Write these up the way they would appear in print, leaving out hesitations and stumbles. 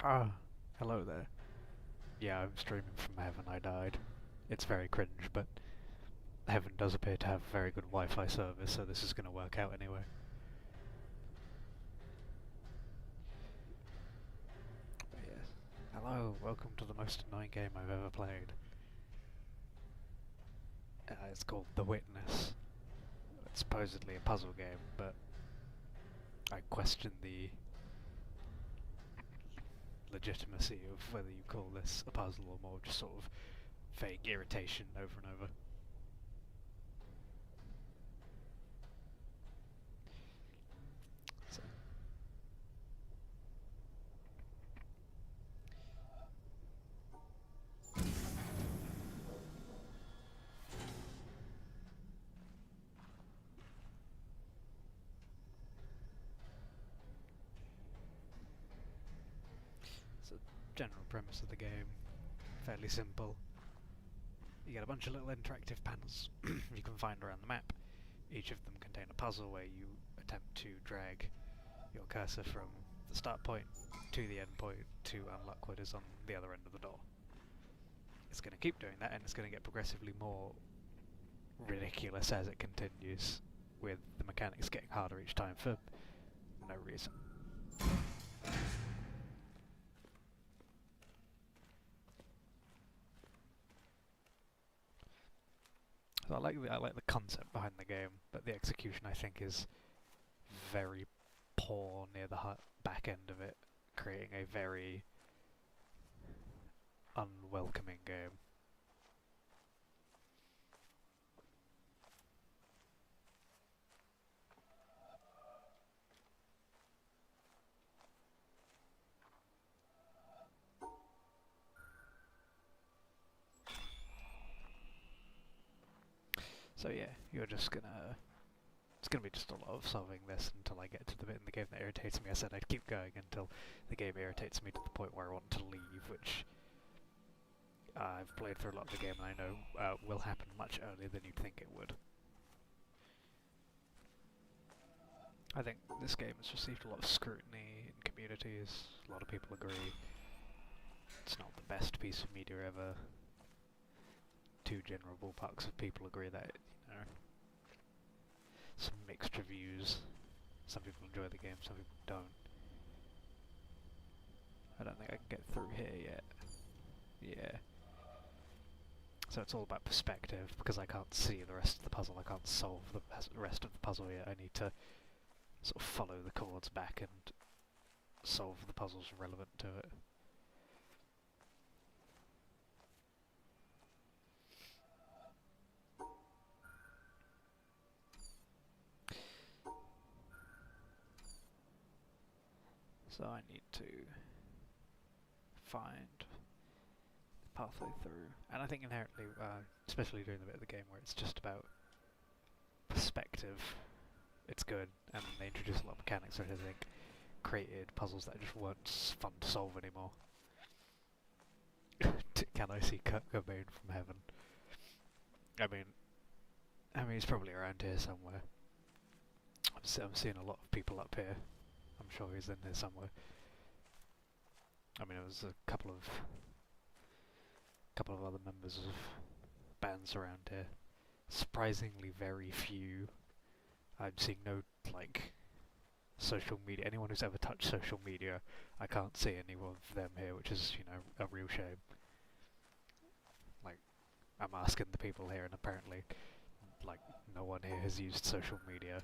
Ah, hello there. Yeah, I'm streaming from heaven. I died. It's very cringe, but heaven does appear to have very good Wi-Fi service, so this is going to work out anyway. But yes. Hello, welcome to the most annoying game I've ever played. It's called The Witness. It's supposedly a puzzle game, but I question the legitimacy of whether you call this a puzzle or more just sort of vague irritation over and over. So, so general premise of the game, fairly simple. You get a bunch of little interactive panels you can find around the map. Each of them contain a puzzle where you attempt to drag your cursor from the start point to the end point to unlock what is on the other end of the door. It's going to keep doing that, and it's going to get progressively more ridiculous as it continues, with the mechanics getting harder each time for no reason. So I like the concept behind the game, but the execution I think is very poor near the back end of it, creating a very unwelcoming game. So yeah, you're just gonna... It's gonna be just a lot of solving this until I get to the bit in the game that irritates me. I said I'd keep going until the game irritates me to the point where I want to leave, which I've played through a lot of the game and I know will happen much earlier than you'd think it would. I think this game has received a lot of scrutiny in communities. A lot of people agree it's not the best piece of media ever. Two general ballparks of people agree that, you know, some mixed reviews. Some people enjoy the game, some people don't. I don't think I can get through here yet. Yeah. So it's all about perspective, because I can't see the rest of the puzzle, I can't solve the rest of the puzzle yet. I need to sort of follow the chords back and solve the puzzles relevant to it. So I need to find the pathway through. And I think inherently, especially during the bit of the game where it's just about perspective, it's good, and they introduce a lot of mechanics which I think created puzzles that just weren't fun to solve anymore. Can I see Kurt Cobain from heaven? I mean, he's probably around here somewhere. I'm seeing a lot of people up here. I'm sure he's in here somewhere. I mean, there was a couple of other members of bands around here. Surprisingly, very few. I'm seeing no social media. Anyone who's ever touched social media, I can't see any of them here, which is, you know, a real shame. Like, I'm asking the people here, and apparently, like, no one here has used social media.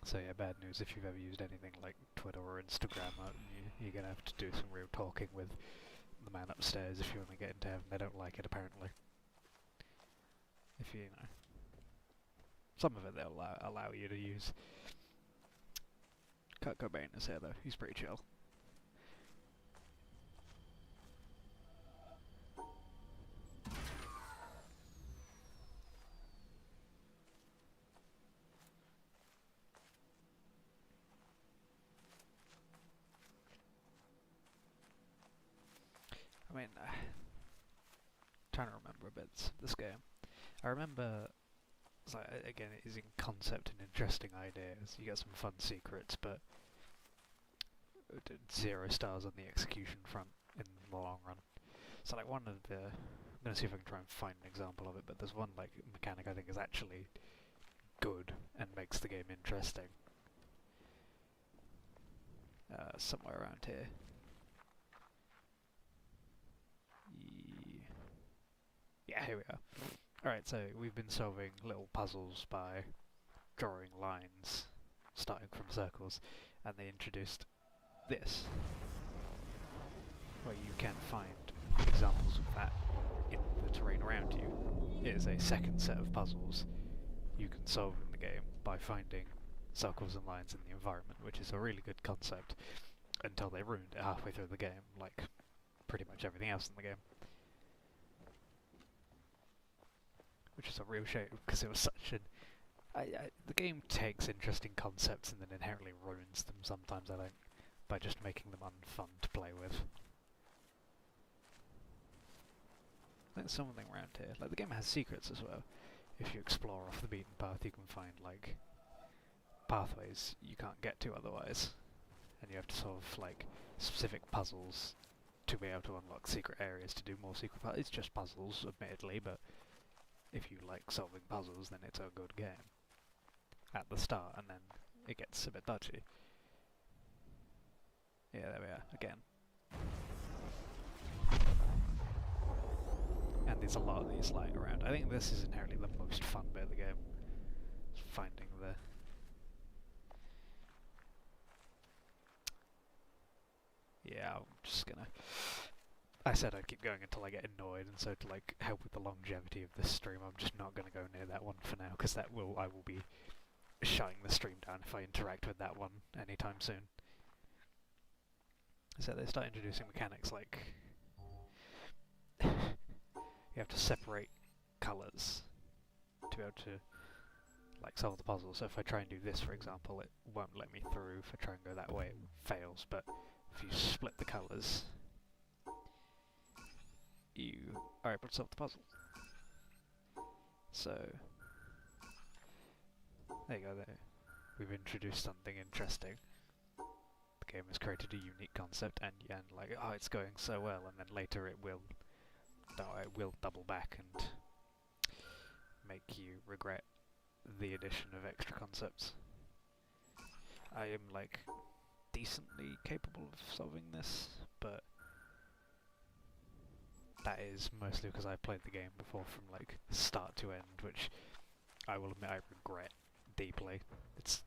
So yeah, bad news if you've ever used anything like Twitter or Instagram. You're gonna have to do some real talking with the man upstairs if you want to get into heaven. They don't like it, apparently. If you know, some of it they'll allow you to use. Kurt Cobain is here though. He's pretty chill. I mean, trying to remember bits of this game. I remember, it's like, again, it is in concept and interesting ideas. You get some fun secrets, but 0 stars on the execution front in the long run. So like one of the, I'm gonna see if I can try and find an example of it, but there's one like mechanic I think is actually good and makes the game interesting. Somewhere around here. Yeah, here we are. Alright, so we've been solving little puzzles by drawing lines, starting from circles, and they introduced this, where you can find examples of that in the terrain around you. It is a second set of puzzles you can solve in the game by finding circles and lines in the environment, which is a really good concept until they ruined it halfway through the game, like pretty much everything else in the game. Which is a real shame, because it was such an... the game takes interesting concepts and then inherently ruins them sometimes, I think, by just making them unfun to play with. There's something around here. Like, the game has secrets as well. If you explore off the beaten path, you can find, like, pathways you can't get to otherwise. And you have to solve, like, specific puzzles to be able to unlock secret areas to do more secret puzzles. It's just puzzles, admittedly, but if you like solving puzzles, then it's a good game at the start, and then it gets a bit dodgy. Yeah, there we are, again. And there's a lot of these lying around. I think this is inherently the most fun bit of the game. Finding the... Yeah, I'm just gonna... I said I'd keep going until I get annoyed, and so to like help with the longevity of this stream, I'm just not going to go near that one for now, because I will be shutting the stream down if I interact with that one anytime soon. So they start introducing mechanics like you have to separate colours to be able to like solve the puzzle. So if I try and do this, for example, it won't let me through. If I try and go that way, it fails. But if you split the colours, you are able to solve the puzzle. So there you go. There, we've introduced something interesting. The game has created a unique concept, and like, oh, it's going so well, and then later it will double back and make you regret the addition of extra concepts. I am like decently capable of solving this, but that is mostly because I've played the game before from like start to end, which I will admit I regret deeply. It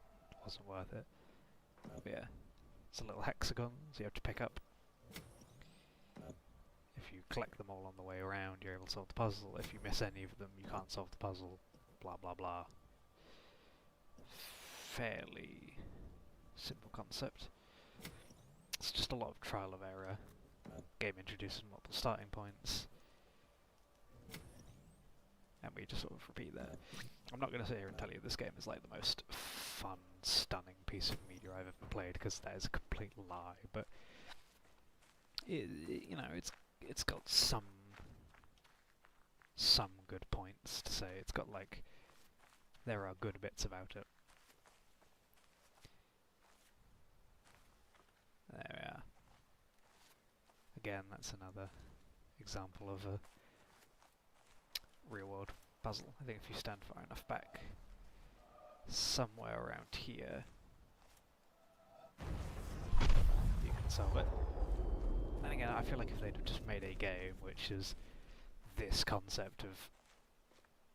wasn't worth it. But yeah, it's a little hexagons you have to pick up. If you collect them all on the way around, you're able to solve the puzzle. If you miss any of them, you can't solve the puzzle. Blah blah blah. Fairly simple concept. It's just a lot of trial of error. Game introduces multiple starting points, and we just sort of repeat that. I'm not going to sit here and tell you this game is like the most fun, stunning piece of media I've ever played, because that is a complete lie. But you know, it's got some good points to say. It's got like, there are good bits about it. There we are. Again, that's another example of a real-world puzzle. I think if you stand far enough back, somewhere around here, you can solve it. And again, I feel like if they'd have just made a game which is this concept of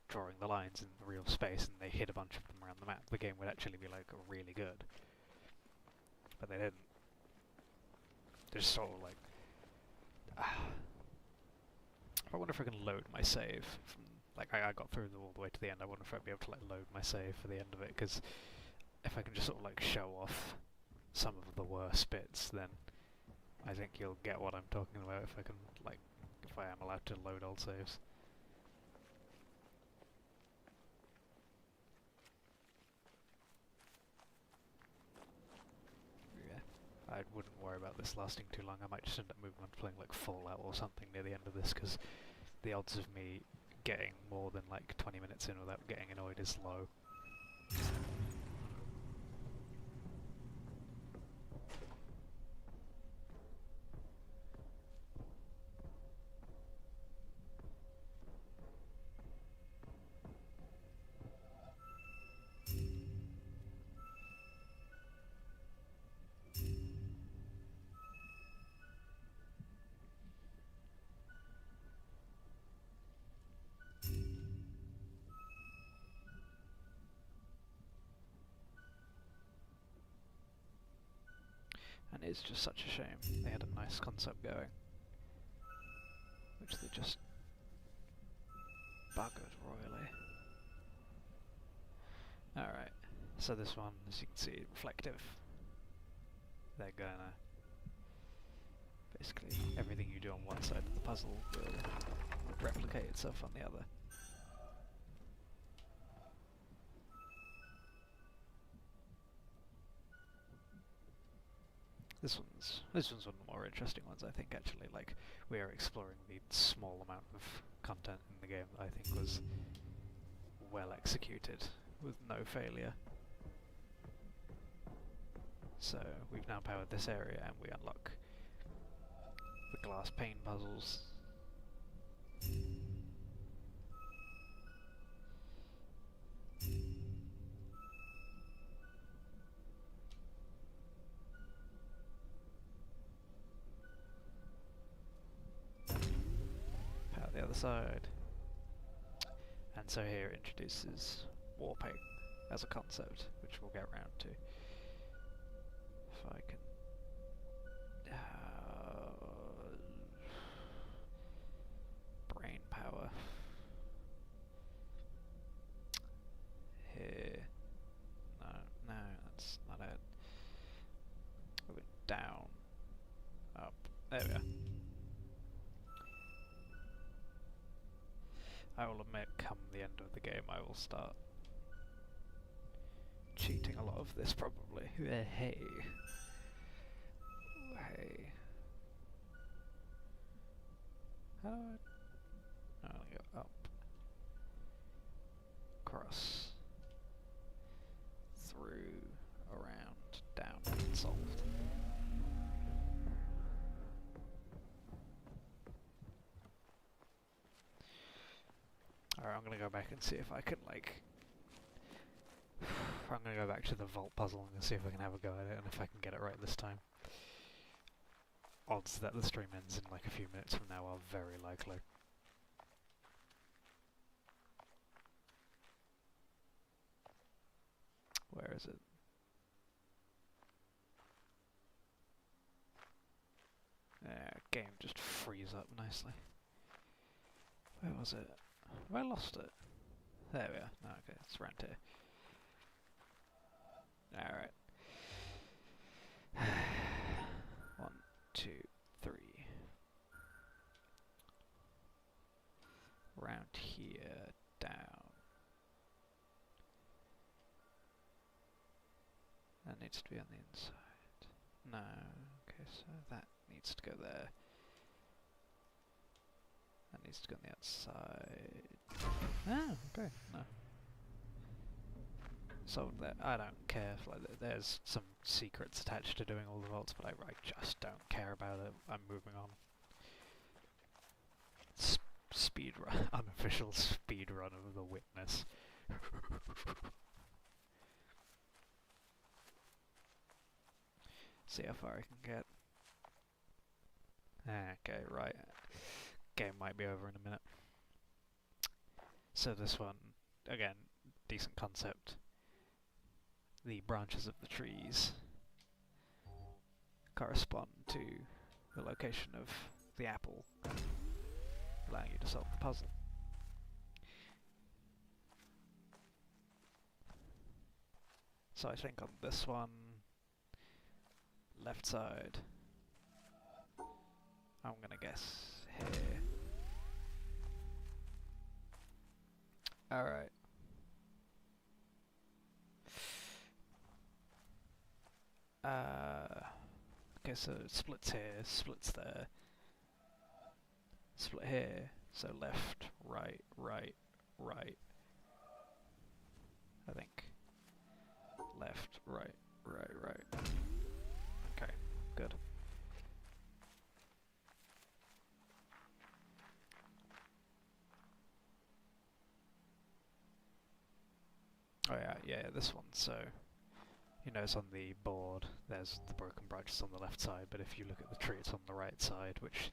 drawing the lines in the real space, and they hid a bunch of them around the map, the game would actually be like really good. But they didn't. They're just sort of like... I wonder if I can load my save from, like, I got through all the way to the end. I wonder if I'd be able to like load my save for the end of it, because if I can just sort of like show off some of the worst bits, then I think you'll get what I'm talking about if I can, like, if I am allowed to load old saves. Yeah, I wouldn't worry about this lasting too long. I might just end up moving on to playing like Fallout or something near the end of this, because the odds of me getting more than like 20 minutes in without getting annoyed is low. And it's just such a shame. They had a nice concept going, which they just buggered royally. Alright, so this one, as you can see, reflective. They're gonna... basically, everything you do on one side of the puzzle will replicate itself on the other. This one's one of the more interesting ones, I think, actually. Like, we are exploring the small amount of content in the game that I think was well executed, with no failure. So, we've now powered this area and we unlock the glass pane puzzles. The other side. And so here it introduces warping as a concept, which we'll get round to. If I can... brain power. Here. No, that's not it. We went down. Up. There we are. I will admit, come the end of the game, I will start cheating a lot of this, probably. Hey. Hey. How do I... I'll go up. Across. Through. Around. Down. Solved. Alright, I'm gonna go back and see if I can, like... I'm gonna go back to the vault puzzle and see if I can have a go at it, and if I can get it right this time. Odds that the stream ends in like a few minutes from now are very likely. Where is it? Game just frees up nicely. Where was it? Have I lost it? There we are. No, okay, it's around here. Alright. 1, 2, 3. Round here, down. That needs to be on the inside. No, okay, so that needs to go there. That needs to go on the outside. Ah, okay, no. Solved that. I don't care if like there's some secrets attached to doing all the vaults, but I just don't care about it. I'm moving on. Speed run, unofficial speed run of the witness. See how far I can get. Okay, right. Game might be over in a minute. So this one, again, decent concept. The branches of the trees correspond to the location of the apple, allowing you to solve the puzzle. So I think on this one, left side, I'm gonna guess here. Alright. Okay, so it splits here, splits there, split here, So left, right, right, right. I think. Left, right, right, right. Okay, good. Oh yeah, this one. So, you notice on the board, there's the broken branches on the left side, but if you look at the tree, it's on the right side, which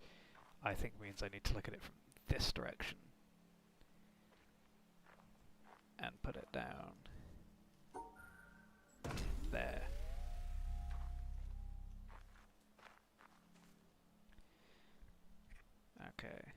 I think means I need to look at it from this direction and put it down there. Okay.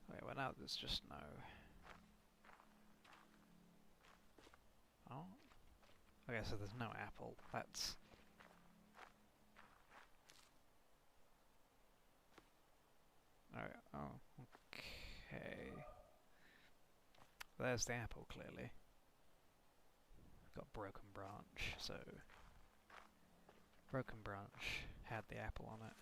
Wait, well now there's just no... Oh? Okay, so there's no apple. That's... Alright, oh, okay. There's the apple, clearly. Got broken branch, so... Broken branch had the apple on it.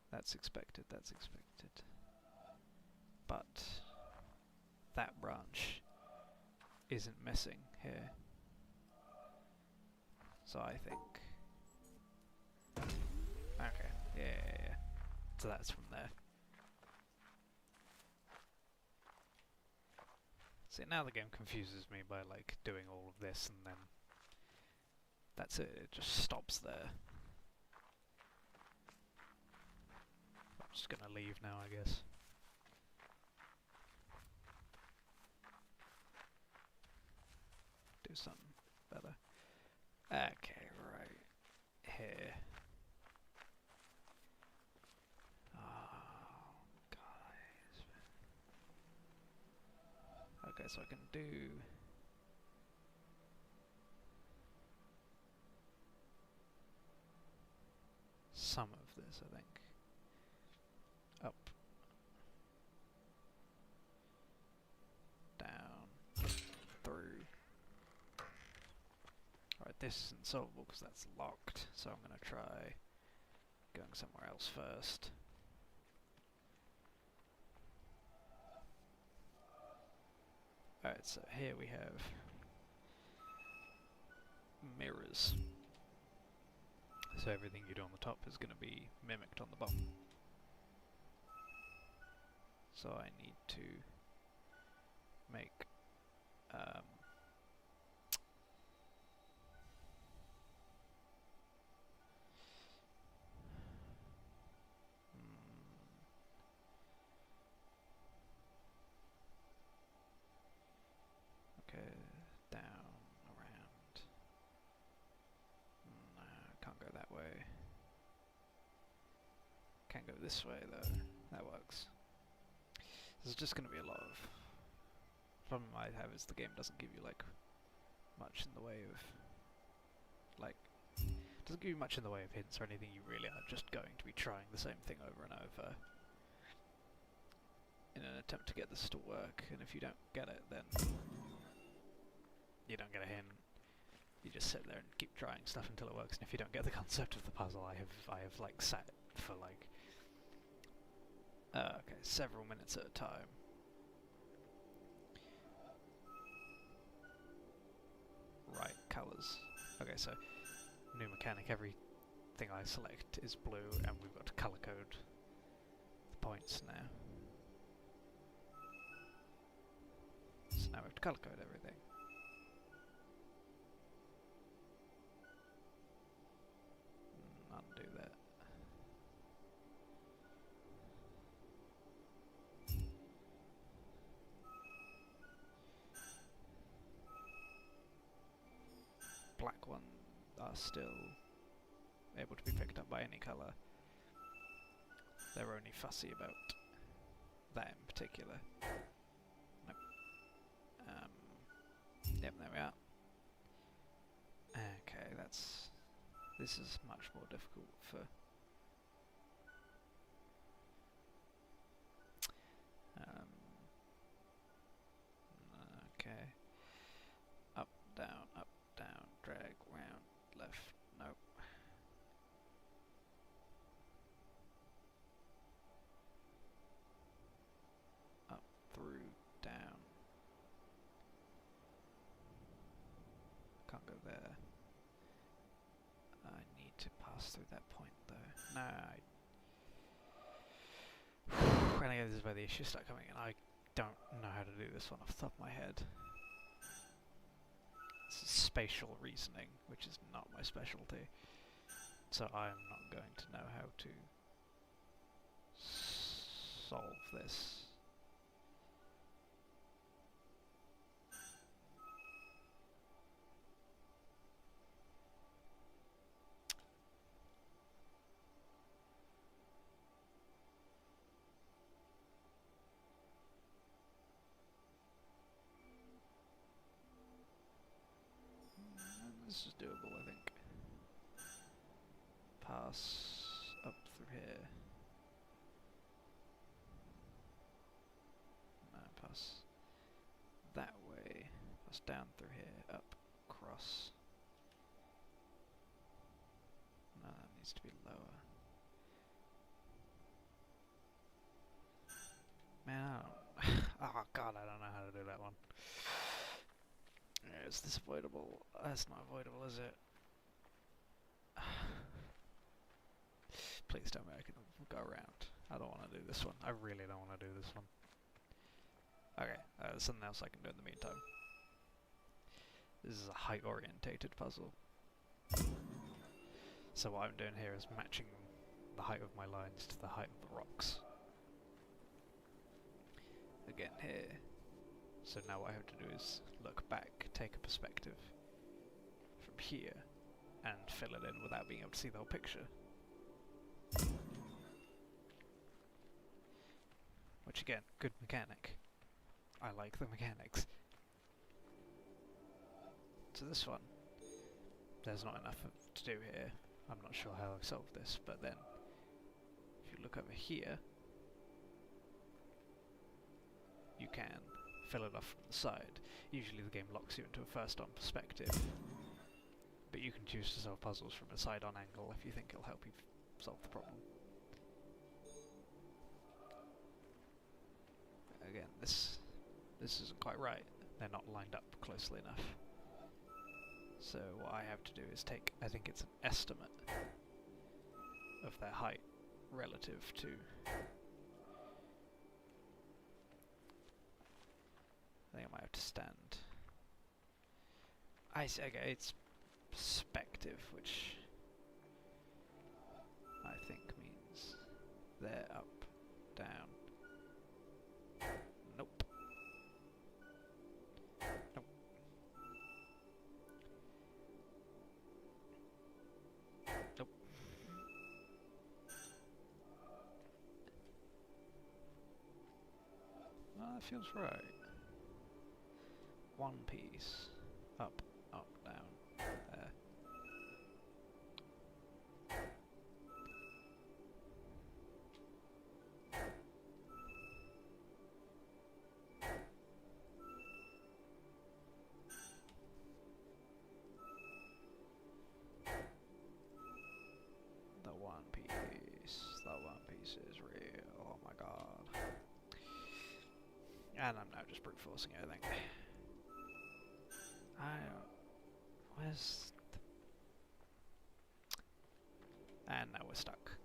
That's expected, that's expected. But... that branch isn't missing here. So I think... Okay, yeah. So that's from there. See, now the game confuses me by like doing all of this and then that's it, it just stops there. I'm just gonna leave now, I guess. Do something better. Okay, right here. Oh, guys. Okay, so I can do... some of this, I think. Up. Down. Through. Alright, this isn't solvable because that's locked, so I'm going to try going somewhere else first. Alright, so here we have mirrors. So everything you do on the top is going to be mimicked on the bottom. So I need to make okay, down, around. No, can't go that way. Can't go this way though. That works. There's just going to be a lot of... problem I have is the game doesn't give you like much in the way of like doesn't give you much in the way of hints or anything. You really are just going to be trying the same thing over and over in an attempt to get this to work, and if you don't get it then you don't get a hint. You just sit there and keep trying stuff until it works, and if you don't get the concept of the puzzle, I have like sat for like okay, several minutes at a time. Right, colours. Okay, so new mechanic, everything I select is blue, and we've got to colour code the points now. So now we have to colour code everything. Undo that. Black ones are still able to be picked up by any colour. They're only fussy about that in particular. Nope. Yep, there we are. Okay, this is much more difficult for can't go there. I need to pass through that point though. No, I think this is where the issues start coming in. I don't know how to do this one off the top of my head. It's spatial reasoning, which is not my specialty. So I'm not going to know how to solve this. This is doable, I think. Pass up through here. No, pass that way. Pass down through here, up, across. No, that needs to be lower. Man, I don't... oh god, I don't know how to do that one. Is this avoidable? That's not avoidable, is it? Please tell me I can go around. I don't want to do this one. I really don't want to do this one. Okay, there's something else I can do in the meantime. This is a height-orientated puzzle. So what I'm doing here is matching the height of my lines to the height of the rocks. Again here. So now what I have to do is look back, take a perspective from here, and fill it in without being able to see the whole picture. Which again, good mechanic. I like the mechanics. So this one, there's not enough to do here. I'm not sure how I solve this, but then if you look over here, you can fill it off from the side. Usually the game locks you into a first-on perspective, but you can choose to solve puzzles from a side-on angle if you think it'll help you solve the problem. Again, this isn't quite right. They're not lined up closely enough. So what I have to do is take, I think it's an estimate of their height relative to... I think I might have to stand. I see, okay, it's perspective, which I think means they're up, down. Nope. Nope. Nope. Well, that feels right. One piece. Up, up, down. There. The one piece. The one piece is real. Oh my god. And I'm now just brute forcing everything. Where's the... And now we're stuck.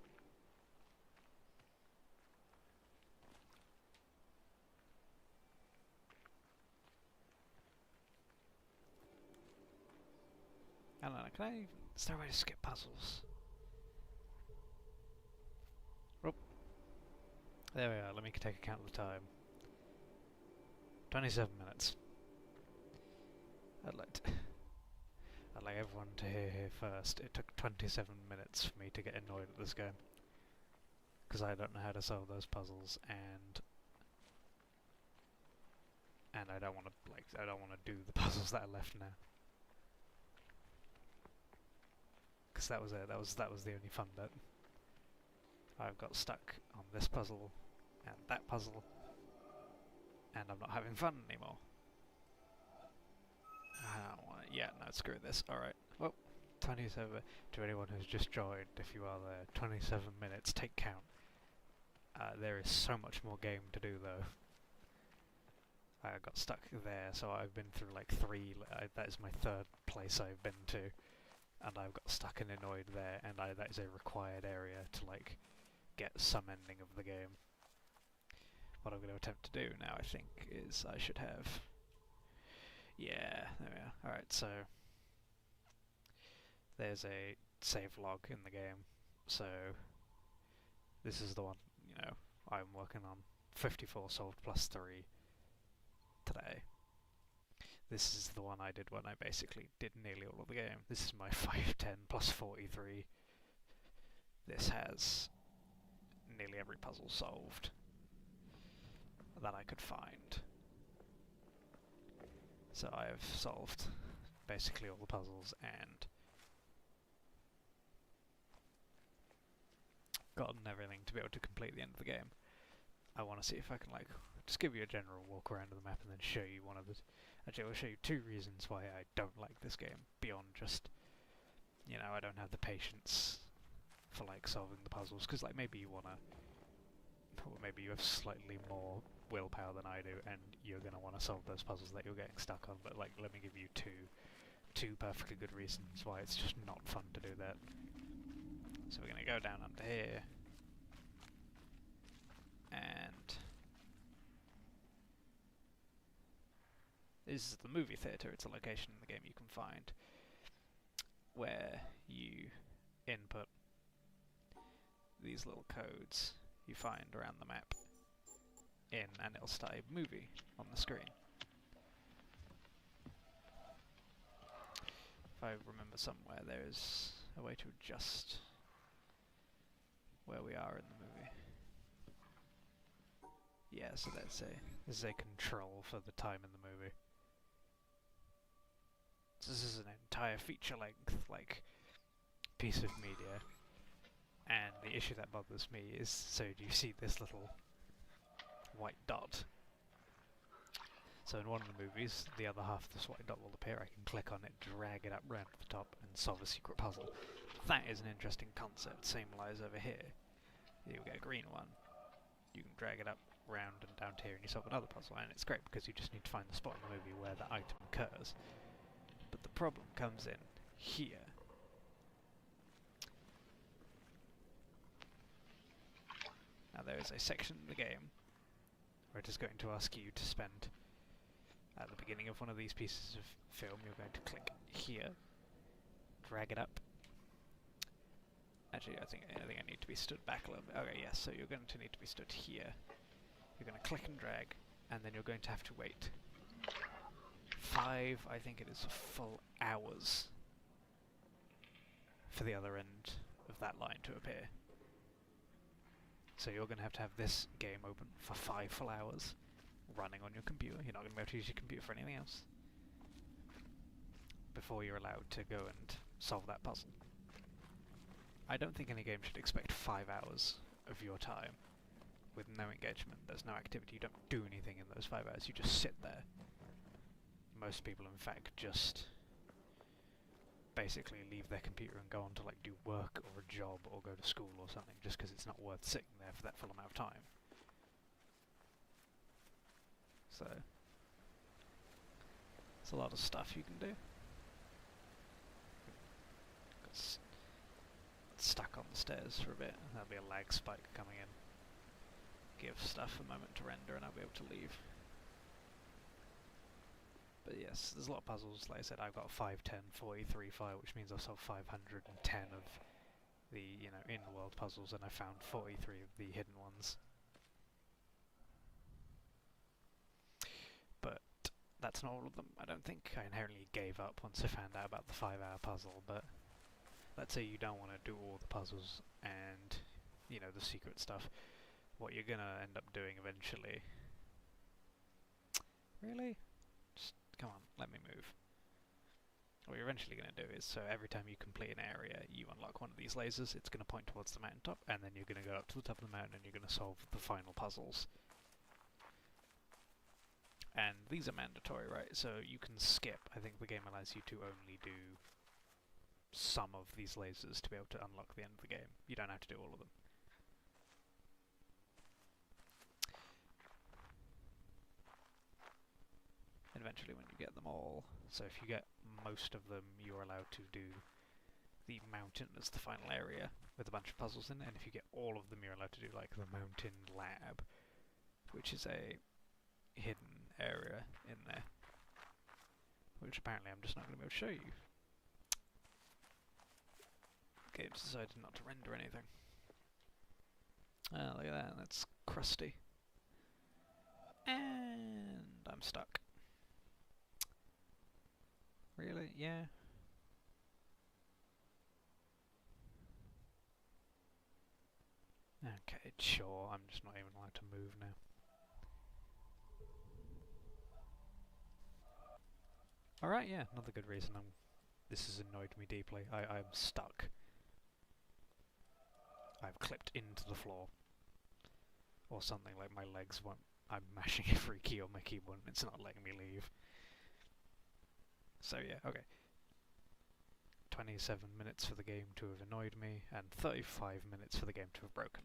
I don't know, can I... Is there a way to skip puzzles? Oh. There we are, let me take account of the time. 27 minutes. I'd like everyone to hear here first. It took 27 minutes for me to get annoyed at this game. Because I don't know how to solve those puzzles, and I don't want to, I don't want to do the puzzles that are left now. Because that was it, that was the only fun bit. I've got stuck on this puzzle, and that puzzle, and I'm not having fun anymore. I don't want to... Yeah, no, screw this. Alright. Well, 27... To anyone who's just joined, if you are there, 27 minutes, take count. There is so much more game to do, though. I got stuck there, so I've been through like that is my third place I've been to, and I've got stuck and annoyed there, and that is a required area to like get some ending of the game. What I'm going to attempt to do now, I think, is I should have... Yeah, there we are. Alright, so there's a save log in the game, so this is the one, you know, I'm working on. 54 solved plus 3 today. This is the one I did when I basically did nearly all of the game. This is my 510 plus 43. This has nearly every puzzle solved that I could find. So I have solved basically all the puzzles and gotten everything to be able to complete the end of the game. I want to see if I can like just give you a general walk around of the map and then show you one of the... Actually, I'll show you 2 reasons why I don't like this game, beyond just, you know, I don't have the patience for like solving the puzzles, because like maybe you want to... Or maybe you have slightly more willpower than I do, and you're going to want to solve those puzzles that you're getting stuck on, but like, let me give you two perfectly good reasons why it's just not fun to do that. So we're going to go down under here, and this is the movie theatre. It's a location in the game you can find where you input these little codes you find around the map in, and it'll start a movie on the screen. If I remember somewhere, there's a way to adjust where we are in the movie. Yeah, so this is a control for the time in the movie. So this is an entire feature-length, like, piece of media, and the issue that bothers me is, so do you see this little white dot? So in one of the movies, the other half of this white dot will appear. I can click on it, drag it up round to the top, and solve a secret puzzle. That is an interesting concept. Same lies over here. You get a green one. You can drag it up, round, and down to here, and you solve another puzzle. And it's great because you just need to find the spot in the movie where the item occurs. But the problem comes in here. Now there is a section in the game where it is going to ask you to spend, at the beginning of one of these pieces of film, you're going to click here, drag it up. Actually, I think I need to be stood back a little bit. Okay, yes, so you're going to need to be stood here. You're going to click and drag, and then you're going to have to wait 5, I think it is, full hours for the other end of that line to appear. So you're going to have this game open for 5 full hours, running on your computer. You're not going to be able to use your computer for anything else before you're allowed to go and solve that puzzle. I don't think any game should expect 5 hours of your time with no engagement. There's no activity. You don't do anything in those 5 hours. You just sit there. Most people, in fact, just basically leave their computer and go on to like do work or a job or go to school or something, just because it's not worth sitting there for that full amount of time. So there's a lot of stuff you can do. Got stuck on the stairs for a bit. There'll be a lag spike coming in. Give stuff a moment to render and I'll be able to leave. But yes, there's a lot of puzzles. Like I said, I've got 5, 10, 43 file, which means I've solved 510 of the, you know, in-world puzzles, and I found 43 of the hidden ones. But that's not all of them. I don't think I inherently gave up once I found out about the 5-hour puzzle, but let's say you don't want to do all the puzzles and, you know, the secret stuff. What you're gonna end up doing eventually... Really? Just, come on, let me move. What you're eventually going to do is, so every time you complete an area, you unlock one of these lasers, it's going to point towards the mountaintop, and then you're going to go up to the top of the mountain and you're going to solve the final puzzles. And these are mandatory, right? So you can skip. I think the game allows you to only do some of these lasers to be able to unlock the end of the game. You don't have to do all of them. eventually when you get them all. So if you get most of them, you're allowed to do the mountain as the final area with a bunch of puzzles in it, and if you get all of them, you're allowed to do like the mountain lab, which is a hidden area in there, which apparently I'm just not going to be able to show you. The game's decided not to render anything. Ah, look at that, that's crusty. And I'm stuck. Really? Yeah. Okay, sure, I'm just not even allowed to move now. Alright, yeah, another good reason this has annoyed me deeply. I'm stuck. I've clipped into the floor. Or something, like my legs won't... I'm mashing every key on my keyboard and it's not letting me leave. So yeah, okay. 27 minutes for the game to have annoyed me, and 35 minutes for the game to have broken.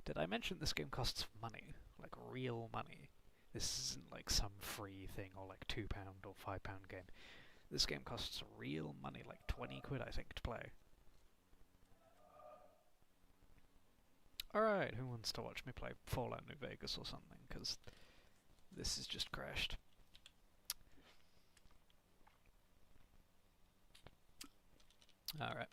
Did I mention this game costs money? Like real money. This isn't like some free thing or like £2 or £5 game. This game costs real money, like 20 quid I think, to play. Alright, who wants to watch me play Fallout New Vegas or something? Because this has just crashed. Alright.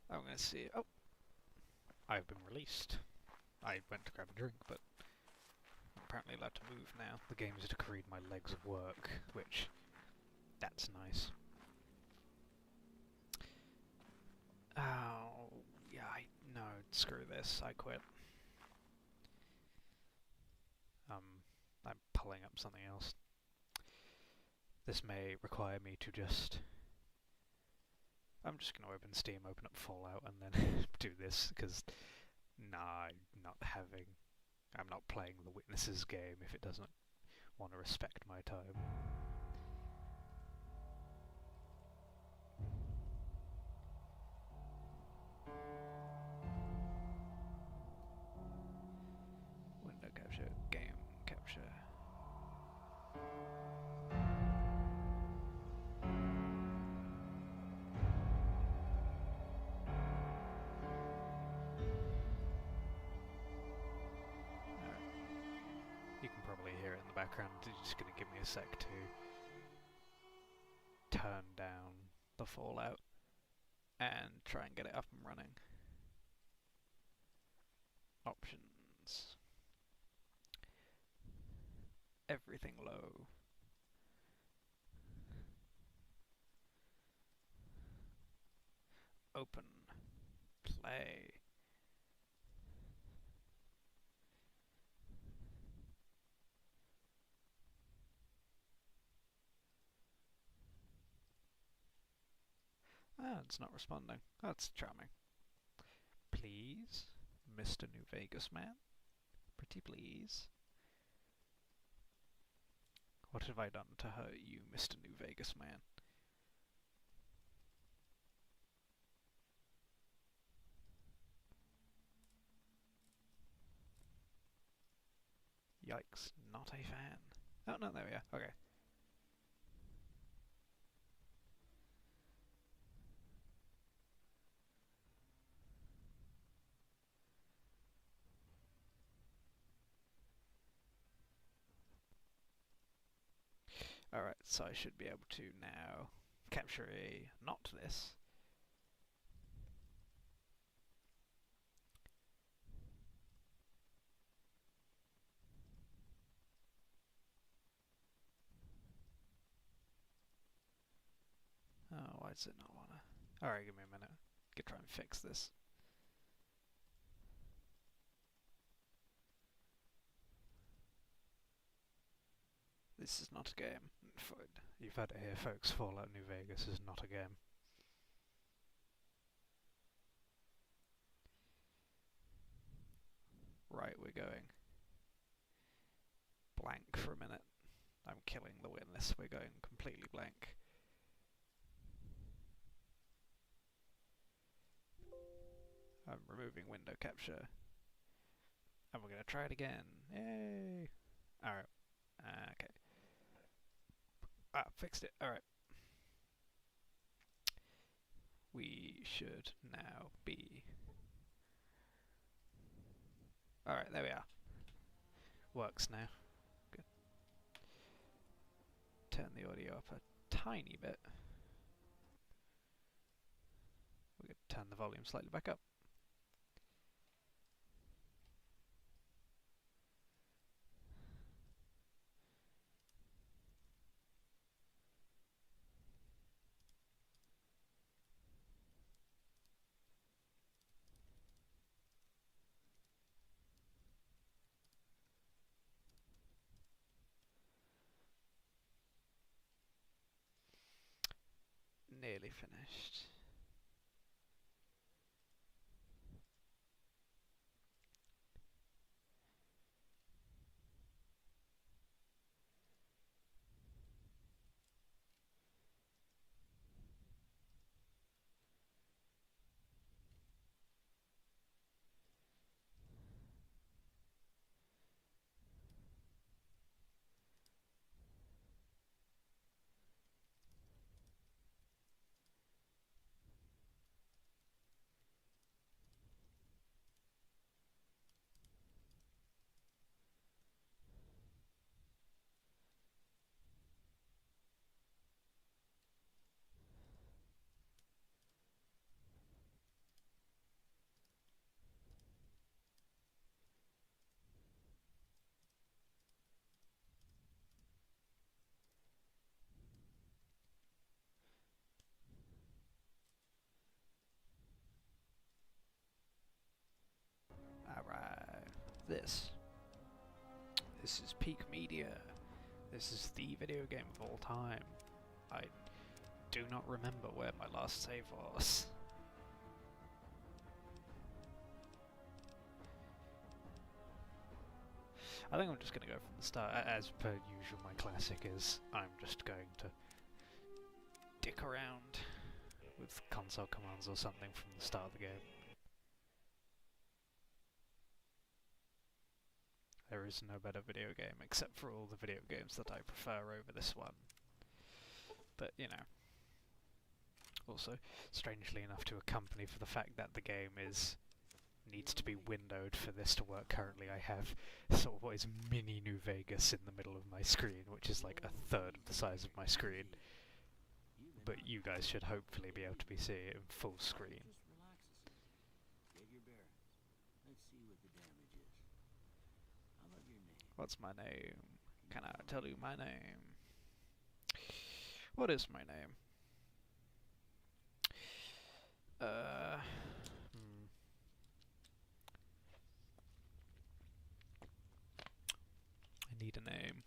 I'm gonna see... Oh! I've been released. I went to grab a drink, but I'm apparently allowed to move now. The game has decreed my legs work, which... that's nice. Oh, yeah, no, screw this, I quit. I'm pulling up something else. This may require me to just... I'm just going to open Steam, open up Fallout, and then do this, because I'm not playing the Witnesses game if it doesn't want to respect my time. Window capture, game capture. You can probably hear it in the background. It's just going to give me a sec to turn down the Fallout and try and get it up and running. Options. Everything low. Open. Play. Ah, it's not responding. That's charming. Please, Mr. New Vegas man. Pretty please. What have I done to hurt you, Mr. New Vegas man? Yikes, not a fan. Oh no, there we are. Okay. Alright, so I should be able to now capture a not this. Oh, why does it not wanna? Alright, give me a minute. Could try and fix this. This is not a game. You've had it here, folks. Fallout New Vegas is not a game. Right, we're going blank for a minute. I'm killing the witness. We're going completely blank. I'm removing window capture. And we're going to try it again. Yay! Alright. Okay. Ah, fixed it. Alright. We should now be... Alright, there we are. Works now. Good. Turn the audio up a tiny bit. We're going to turn the volume slightly back up. Nearly finished. Alright. This is peak media. This is the video game of all time. I do not remember where my last save was. I think I'm just going to go from the start. As per usual, my classic is I'm just going to dick around with console commands or something from the start of the game. There is no better video game except for all the video games that I prefer over this one. But, you know, also, strangely enough, to accompany for the fact that the game needs to be windowed for this to work currently, I have sort of what is mini New Vegas in the middle of my screen, which is like a third of the size of my screen. But you guys should hopefully be able to see it in full screen. What's my name? Can I tell you my name? What is my name? I need a name.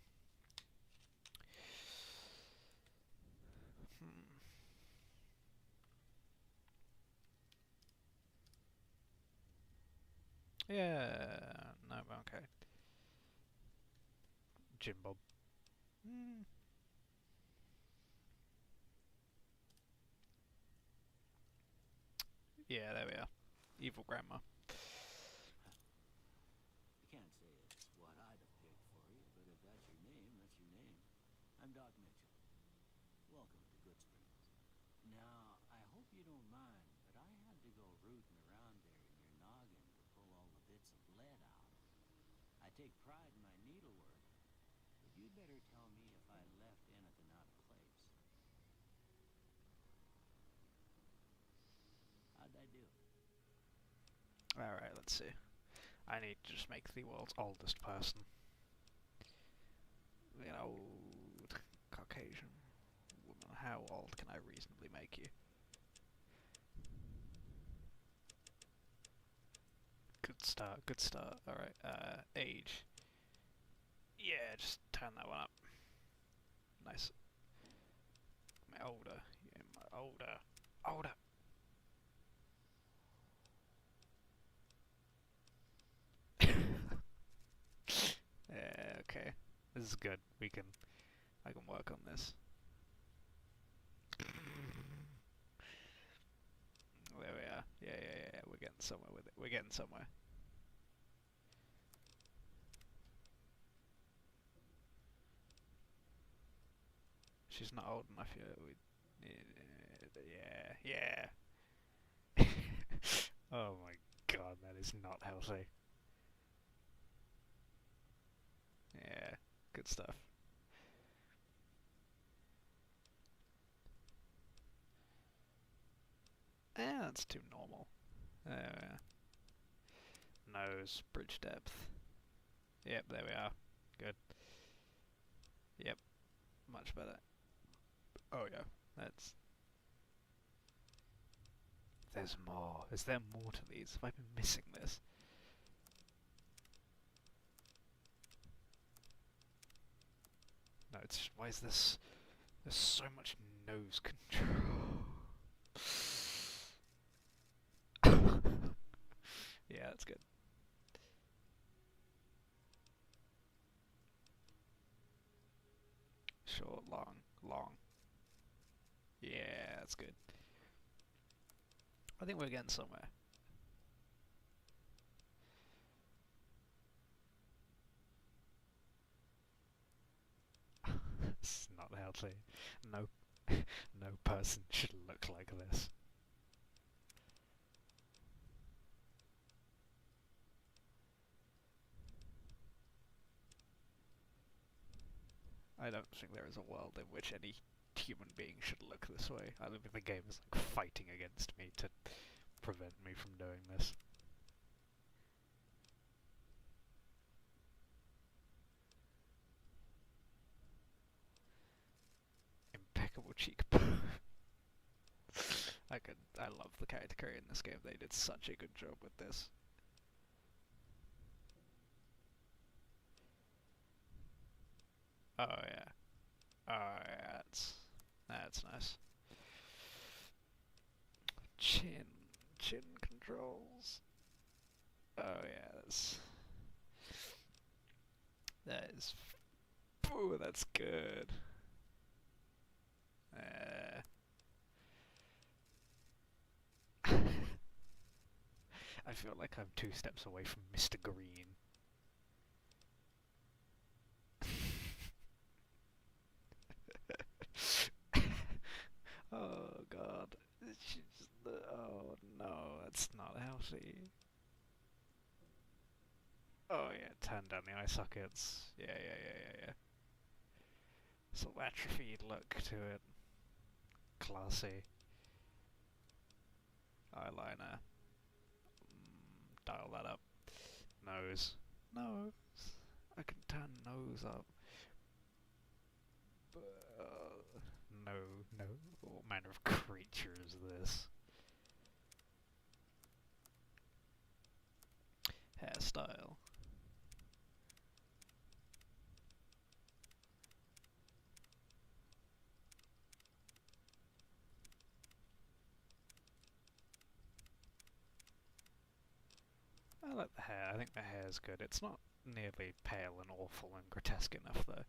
Yeah, no, okay. Jim Bob. Yeah, there we are. Evil Grandma. I can't say it's what I'd have picked for you, but if that's your name, that's your name. I'm Doc Mitchell. Welcome to Goodsprings. Now, I hope you don't mind, but I had to go rooting around there in your noggin to pull all the bits of lead out. I take pride in my needlework, but you'd better tell me if I left anything out of place. How'd I do? Alright, let's see. I need to just make the world's oldest person. An old Caucasian woman. How old can I reasonably make you? Good start, good start. Alright, age. Yeah, just turn that one up. Nice. My older. Yeah, my older. Older! Yeah, okay. This is good. I can work on this. There we are. Yeah, we're getting somewhere with it. We're getting somewhere. She's not old enough yet. Yeah. Oh my god, that is not healthy. Yeah, good stuff. That's too normal. Nose, bridge depth. Yep, there we are. Good. Yep, much better. Oh yeah, that's... There's more. Is there more to these? Have I been missing this? No, it's... Why is this... There's so much nose control. Yeah, that's good. Short, long. Yeah, that's good. I think we're getting somewhere. It's not healthy. No, no person should look like this. I don't think there is a world in which any human being should look this way. I don't think the game is like fighting against me to prevent me from doing this. Impeccable cheekbone. I love the character creator in this game. They did such a good job with this. Oh yeah. Oh yeah, that's nice. Chin controls. Oh yeah, that is. Ooh, that's good. I feel like I'm 2 steps away from Mr. Green. Oh god. Oh no, that's not healthy. Oh yeah, turn down the eye sockets. Yeah. Sort of atrophied look to it. Classy. Eyeliner. Dial that up. Nose. I can turn nose up. No. What manner of creature is this? Hairstyle. I like the hair. I think the hair's good. It's not nearly pale and awful and grotesque enough, though.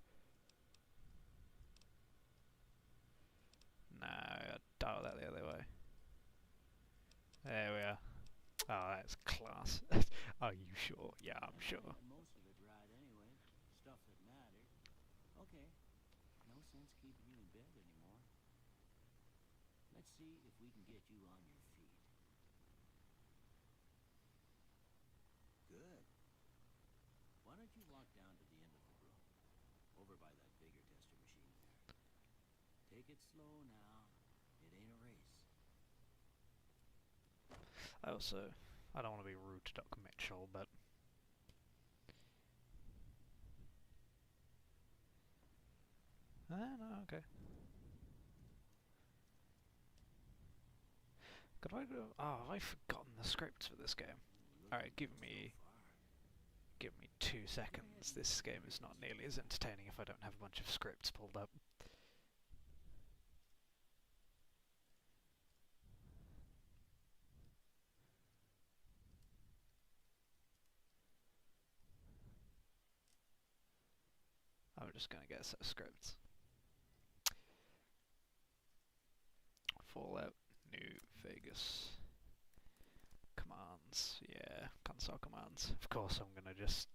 No, I'd dial that the other way. There we are. Oh, that's class. Are you sure? Yeah, I'm sure. Most of it right anyway. Stuff that mattered. Okay. No sense keeping you in bed anymore. Let's see if we can get you on your feet. Good. Why don't you walk down to the end of the room? Over by that vigor tester machine there. Take it slow now. It ain't a race. I don't want to be rude to Doc Mitchell, but... no, okay. Could I do... Oh, have I forgotten the scripts for this game? Alright, give me 2 seconds. This game is not nearly as entertaining if I don't have a bunch of scripts pulled up. I'm just gonna get a set of scripts. Fallout New Vegas commands. console commands. Of course I'm gonna just...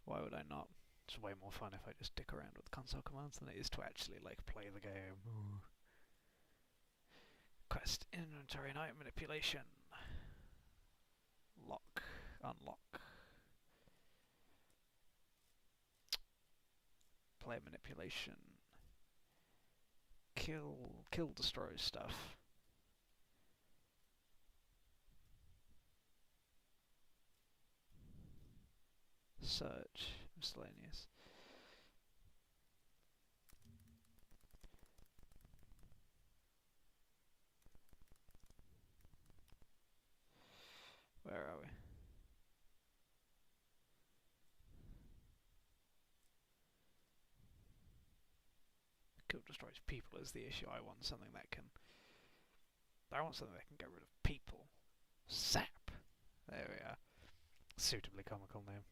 Why would I not? It's way more fun if I just dick around with console commands than it is to actually, like, play the game. Ooh. Quest, inventory and item manipulation. Lock, unlock. Player manipulation. Kill destroy stuff. Search, miscellaneous. Where are we? Kill destroys people is the issue. I want something that can... I want something that can get rid of people. Zap! There we are. Suitably comical name.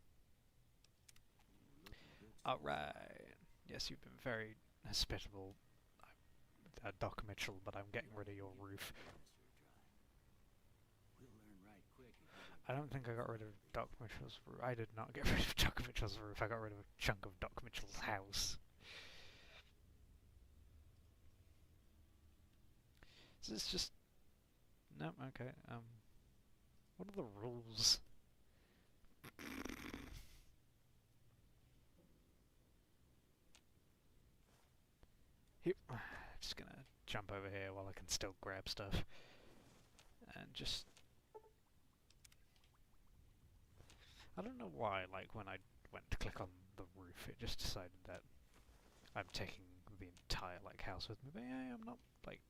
Alright. Yes, you've been very hospitable, Doc Mitchell, but I'm getting rid of your roof. I don't think I got rid of Doc Mitchell's roof. I did not get rid of Doc Mitchell's roof. I got rid of a chunk of Doc Mitchell's house. Is this just... No, okay, what are the rules? Just gonna jump over here while I can still grab stuff. And just... I don't know why, like, when I went to click on the roof, it just decided that I'm taking the entire, like, house with me. But yeah, I'm not, like...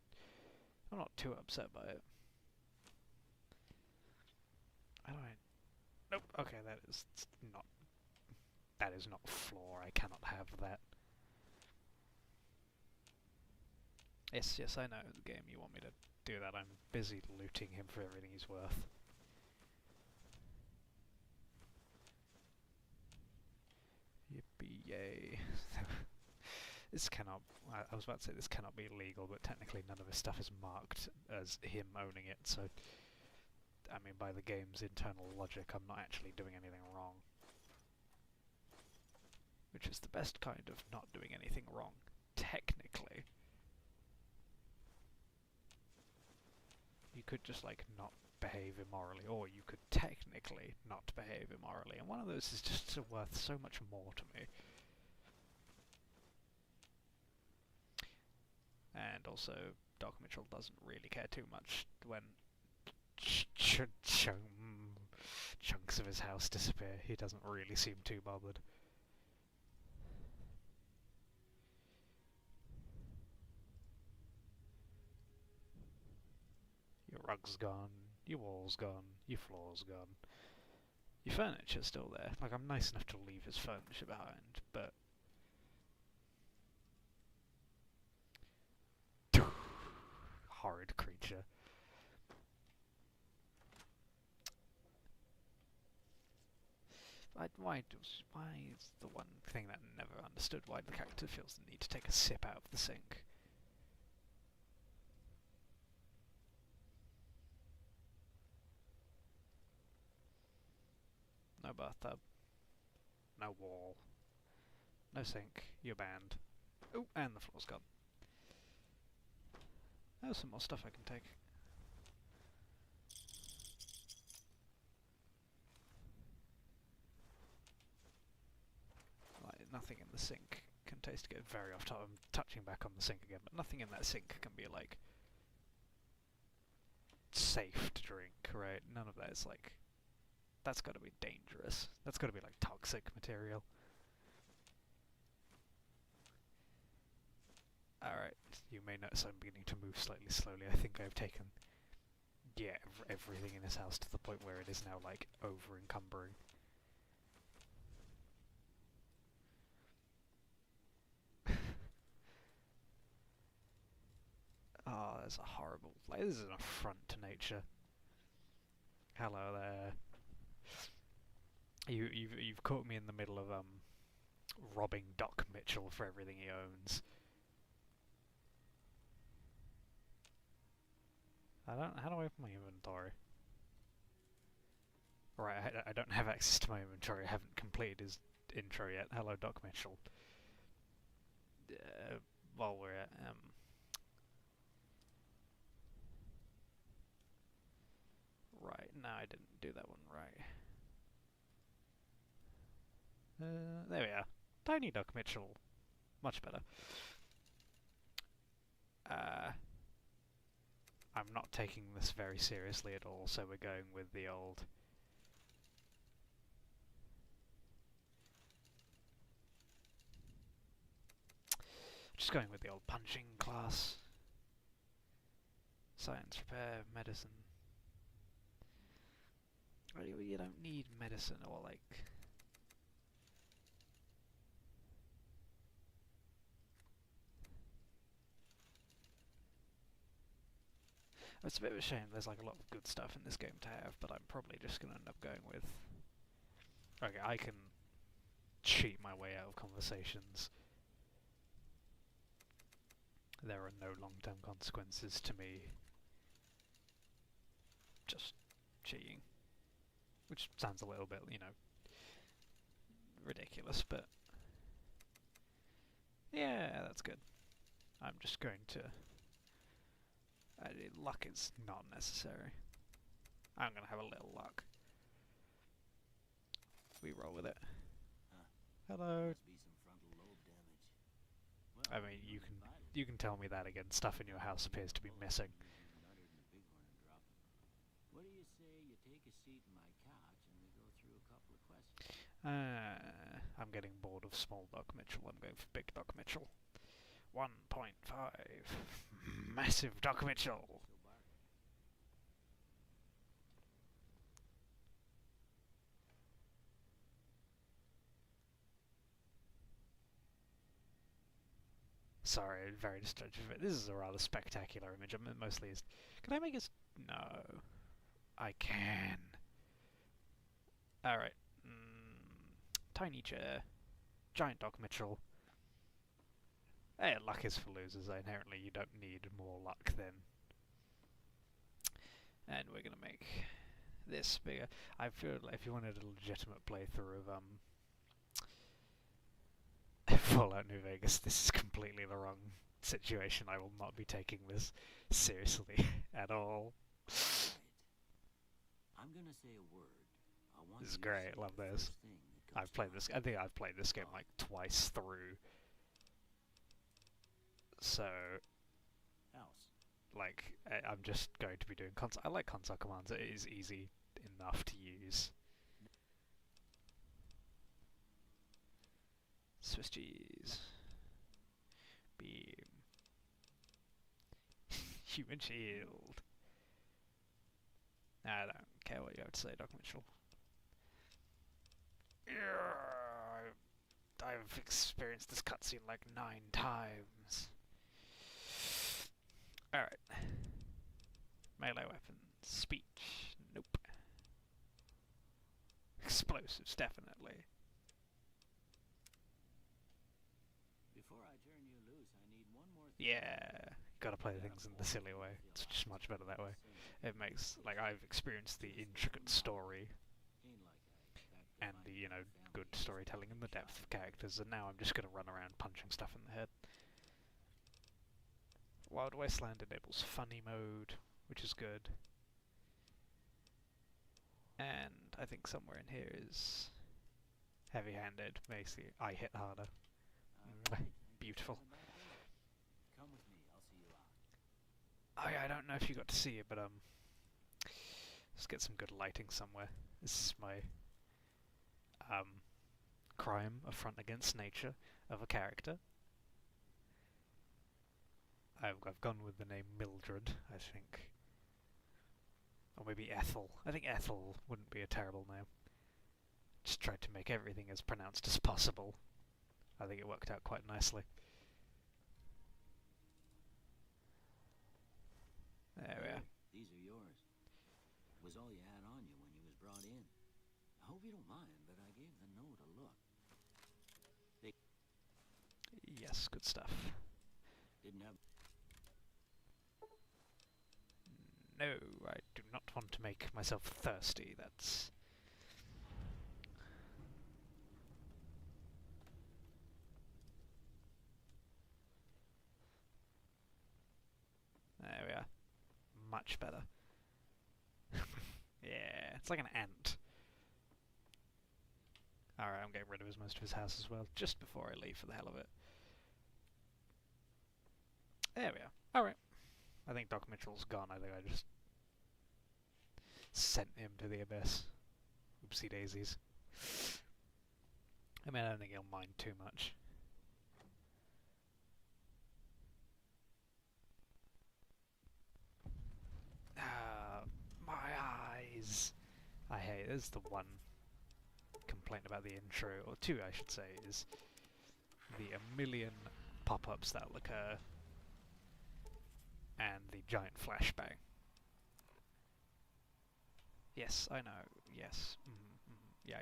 I'm not too upset by it. How do I... Nope, okay, that is not... That is not floor, I cannot have that. Yes, yes, I know, the game, you want me to do that. I'm busy looting him for everything he's worth. Yippee yay. This cannot... I was about to say this cannot be illegal, but technically none of this stuff is marked as him owning it, so... I mean, by the game's internal logic, I'm not actually doing anything wrong. Which is the best kind of not doing anything wrong, technically. You could just, like, not behave immorally, or you could technically not behave immorally, and one of those is just worth so much more to me. And also, Doc Mitchell doesn't really care too much when chunks of his house disappear. He doesn't really seem too bothered. Your rug's gone, your wall's gone, your floor's gone. Your furniture's still there. Like, I'm nice enough to leave his furniture behind, but... horrid creature. Why is the one thing that I never understood why the character feels the need to take a sip out of the sink? No bathtub. No wall. No sink. You're banned. Oh, and the floor's gone. There's some more stuff I can take. Like, nothing in the sink can taste good. Very off top. I'm touching back on the sink again, but nothing in that sink can be, like, safe to drink, right? None of that is, like... That's gotta be dangerous. That's gotta be, like, toxic material. Alright, you may notice I'm beginning to move slightly slowly. I think I've taken, yeah, everything in this house to the point where it is now, like, over-encumbering. Oh, that's a horrible... Like, this is an affront to nature. Hello there. You've caught me in the middle of, robbing Doc Mitchell for everything he owns. How do I open my inventory? Right, I don't have access to my inventory. I haven't completed his intro yet. Hello, Doc Mitchell. While we're at right, no, I didn't do that one right. There we are. Tiny Doc Mitchell. Much better. I'm not taking this very seriously at all, so we're going with the old... Just going with the old punching class. Science, repair, medicine. You don't need medicine or like... It's a bit of a shame, there's like a lot of good stuff in this game to have, but I'm probably just going to end up going with... Okay, I can cheat my way out of conversations. There are no long-term consequences to me just cheating. Which sounds a little bit, you know, ridiculous, but... Yeah, that's good. I'm just going to... luck is not necessary. I'm going to have a little luck. We roll with it. Hello. Must be some frontal lobe damage. Well, I mean, you can tell me that again. Stuff in your house appears to be missing. What do you say you take a seat in my couch and we go through a couple of questions? I'm getting bored of small Doc Mitchell. I'm going for big Doc Mitchell. 1.5. Massive Doc Mitchell. Sorry, very distracted. This is a rather spectacular image. I mean, mostly is... Can I make it... No. I can. Alright. Tiny chair. Giant Doc Mitchell. Hey, luck is for losers. Inherently, you don't need more luck then. And we're gonna make this bigger. I feel like if you wanted a legitimate playthrough of Fallout New Vegas, this is completely the wrong situation. I will not be taking this seriously at all. I'm gonna say a word. This is great. Love this. I've played this. I think I've played this game like twice through. So, like, I'm just going to be doing console. I like console commands. It is easy enough to use. Swiss cheese. Beam. Human shield. I don't care what you have to say, Doc Mitchell. I've experienced this cutscene like 9 times. Alright. Melee weapons. Speech. Nope. Explosives, definitely. Before I turn you loose, I need one more thing. Yeah. Gotta play things in the silly way. It's just much better that way. It makes, like, I've experienced the intricate story and the, you know, good storytelling and the depth of characters, and now I'm just gonna run around punching stuff in the head. Wild Wasteland enables funny mode, which is good. And I think somewhere in here is heavy-handed, basically I hit harder. Beautiful. Come with me, I'll see you out. Oh yeah, I don't know if you got to see it, but let's get some good lighting somewhere. This is my crime, affront against nature of a character. I've gone with the name Mildred, I think. Or maybe Ethel. I think Ethel wouldn't be a terrible name. Just tried to make everything as pronounced as possible. I think it worked out quite nicely. There we are. These are yours. It was all you had on you when you was brought in. I hope you don't mind, but I gave the note a look. Yes, good stuff. Didn't have... No, I do not want to make myself thirsty. That's It's like an ant. Alright, I'm getting rid of most of his house as well, just before I leave for the hell of it. There we are. Alright. I think Doc Mitchell's gone. I think I just sent him to the abyss. Oopsie daisies. I mean, I don't think he'll mind too much. My eyes! I hate this. The one complaint about the intro, or two I should say, is the a million pop-ups that will occur and the giant flashbang. Yes, I know. Yes. Yeah.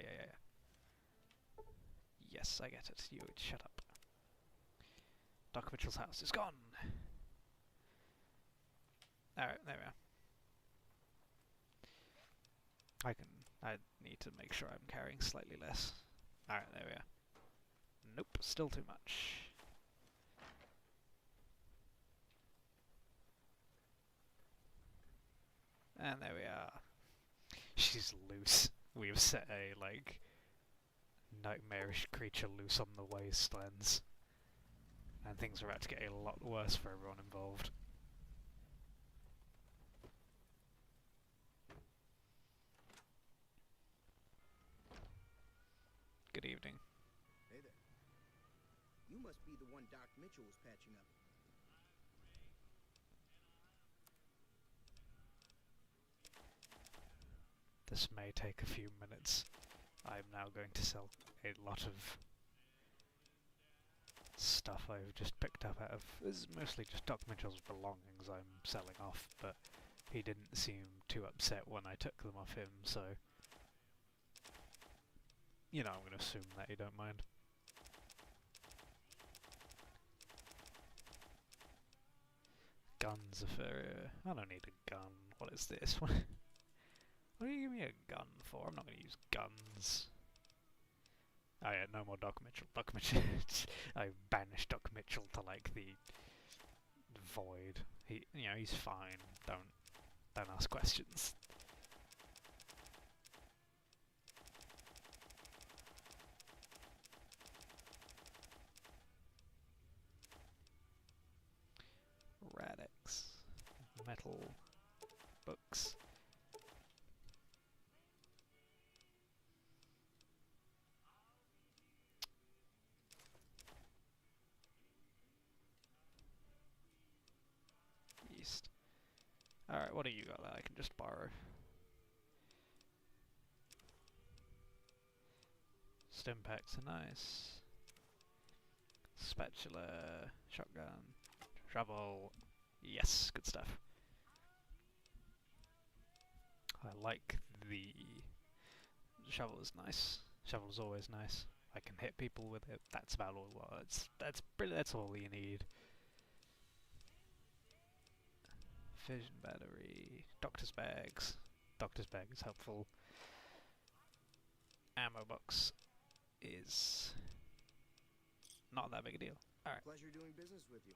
Yes, I get it. You shut up. Doc Mitchell's house is gone. Alright, there we are. I need to make sure I'm carrying slightly less. Alright, there we are. Nope, still too much. And there we are. She's loose. We've set a, like, nightmarish creature loose on the wastelands. And things are about to get a lot worse for everyone involved. Good evening. Hey there. You must be the one Doc Mitchell was patching up. This may take a few minutes. I'm now going to sell a lot of stuff I've just picked up out of... This is mostly just Doc Mitchell's belongings I'm selling off, but he didn't seem too upset when I took them off him, so... You know, I'm going to assume that you don't mind. Guns are for... I don't need a gun. What is this? What do you give me a gun for? I'm not going to use guns. Oh yeah, no more Doc Mitchell. Doc Mitchell... I banished Doc Mitchell to, like, the void. You know, he's fine. Don't ask questions. Radix. Metal. Books. Yeast. Alright, what do you got that I can just borrow? Stimpaks are nice. Spatula. Shotgun. Shovel. Yes, good stuff. I like the shovel is nice. Shovel's always nice. I can hit people with it. That's about all. That's all you need. Fission battery. Doctor's bags. Doctor's bag is helpful. Ammo box is not that big a deal. Alright. Pleasure doing business with you.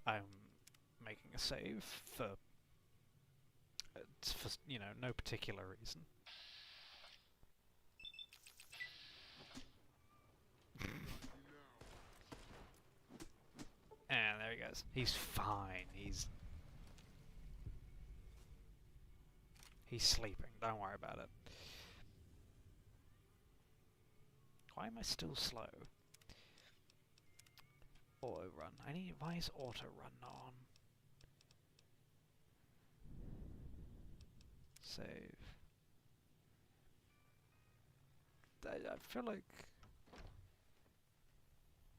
I'm making a save for you know, no particular reason. And there he goes. He's fine. He's sleeping. Don't worry about it. Why am I still slow? Auto run. Why is auto run on? Save. I feel like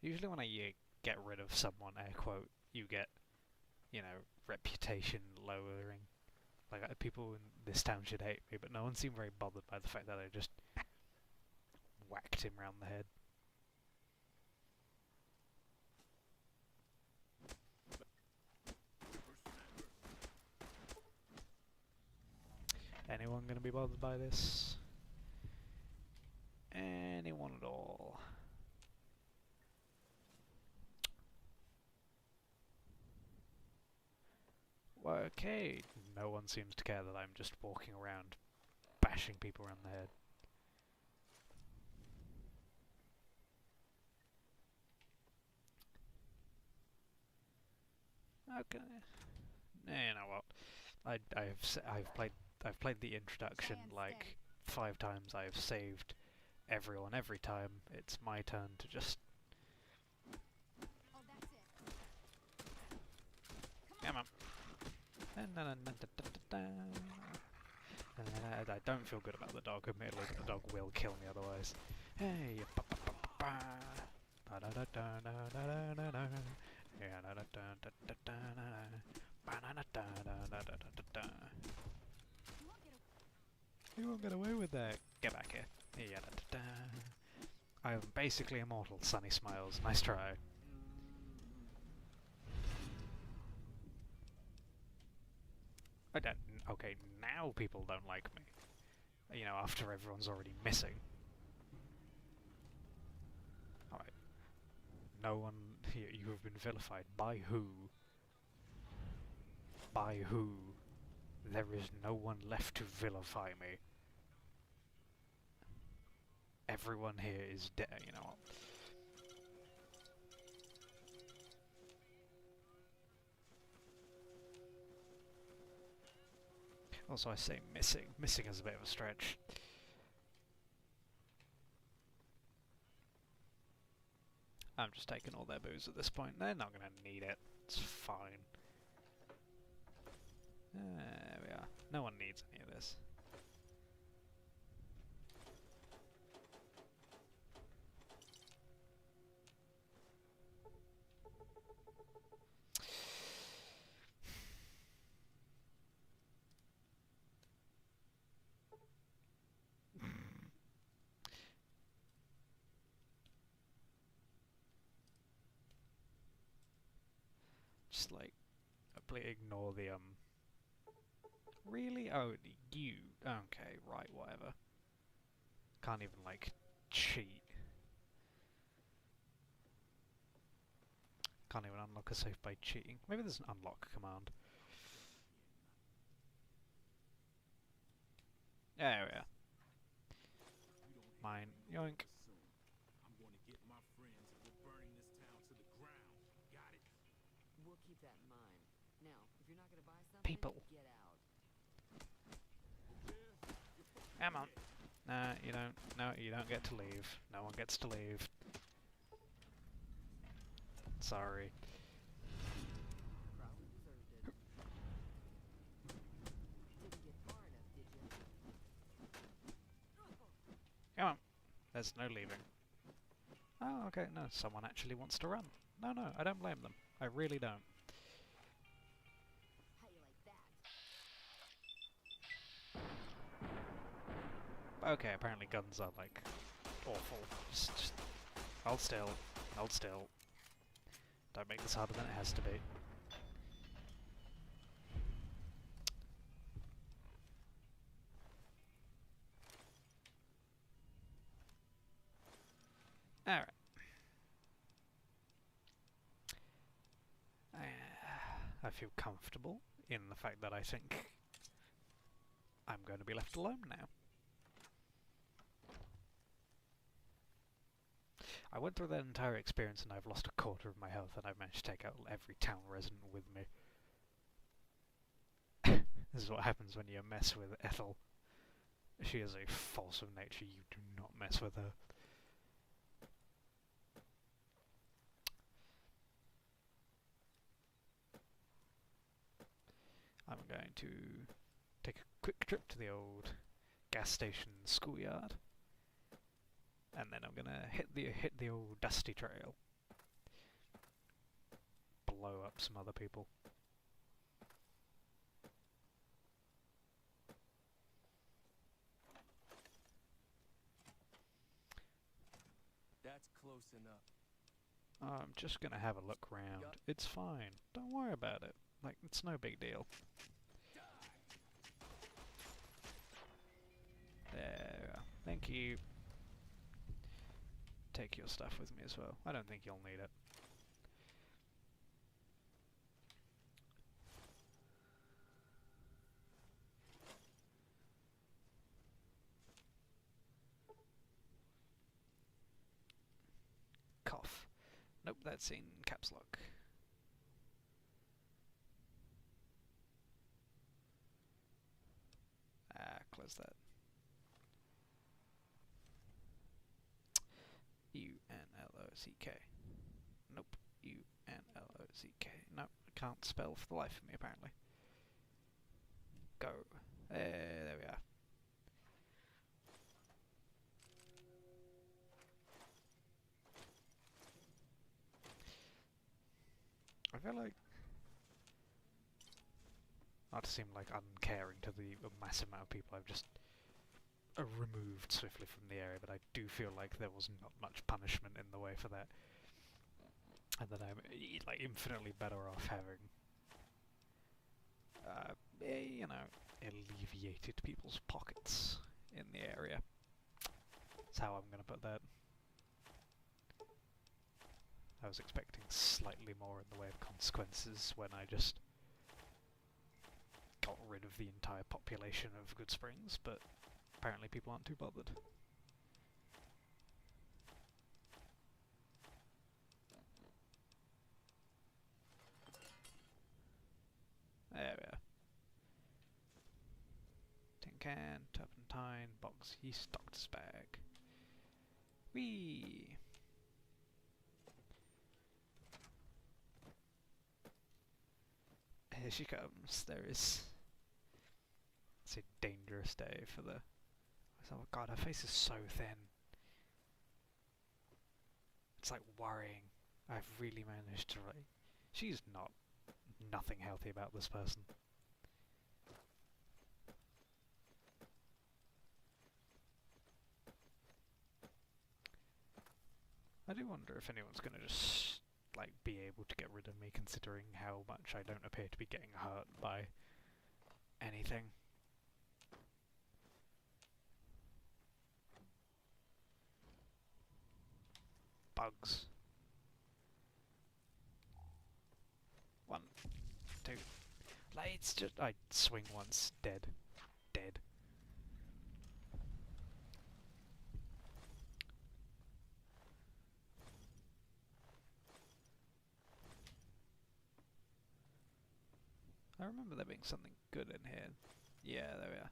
usually when I get rid of someone, air quote, you get, you know, reputation lowering. Like, people in this town should hate me, but no one seemed very bothered by the fact that I just whacked him round the head. anyone going to be bothered by this? Anyone at all? Well, okay, no one seems to care that I'm just walking around bashing people around the head. Okay. You know what? I've played the introduction like 5 times. I've saved everyone every time. It's my turn to just. Oh, that's it. Come on. I don't feel good about the dog, admittedly, but the dog will kill me otherwise. Hey, you won't get away with that. Get back here. I am basically immortal. Sunny smiles. Nice try. I don't. Okay, now people don't like me. You know, after everyone's already missing. Alright. No one here. You have been vilified. By who? By who? There is no one left to vilify me. Everyone here is dead. You know what? Also, I say missing. Missing is a bit of a stretch. I'm just taking all their booze at this point. They're not going to need it. It's fine. There we are. No one needs any of this. Just like, completely ignore the Really? Oh, you. Okay, right, whatever. Can't even, like, cheat. Can't even unlock a safe by cheating. Maybe there's an unlock command. There we are. Mine. Yoink. I'm going to get my friends and we're burning this town to the ground. Got it? We'll keep that in mind. Now, if you're not going to buy something, People. get out. Come on. Nah, you don't. No, you don't get to leave. No one gets to leave. Sorry. Crowd deserved it. Didn't get far enough, did you? Come on. There's no leaving. Oh, okay. No, someone actually wants to run. No, I don't blame them. I really don't. How you like that? Okay, apparently guns are, like, awful. Just hold still. Hold still. Don't make this harder than it has to be. Alright. I feel comfortable in the fact that I think I'm going to be left alone now. I went through that entire experience and I've lost a quarter of my health and I've managed to take out every town resident with me. This is what happens when you mess with Ethel. She is a force of nature, you do not mess with her. I'm going to take a quick trip to the old gas station schoolyard. And then I'm gonna hit the old dusty trail. Blow up some other people. That's close enough. I'm just gonna have a look round. Yup. It's fine. Don't worry about it. Like, it's no big deal. Thank you. Take your stuff with me as well. I don't think you'll need it. Cough. Nope, that's in caps lock. Close that. U-N-L-O-C-K. Nope. U-N-L-O-C-K. Nope, I can't spell for the life of me, apparently. Go. There we are. I feel like, not to seem like uncaring to the massive amount of people I've just removed swiftly from the area, but I do feel like there was not much punishment in the way for that, and that I'm like infinitely better off having, you know, alleviated people's pockets in the area. That's how I'm gonna put that. I was expecting slightly more in the way of consequences when I just got rid of the entire population of Goodsprings, but apparently people aren't too bothered. There we are. Tin can, turpentine, box, yeast, doctor's bag. Whee! Here she comes. There is. It's a dangerous day for the. Oh god, her face is so thin. It's like worrying. I've really managed to like. She's not. Nothing healthy about this person. I do wonder if anyone's gonna just like be able to get rid of me, considering how much I don't appear to be getting hurt by anything. Bugs. 1, 2. Like, it's just I swing once, dead. Dead. I remember there being something good in here. Yeah, there we are.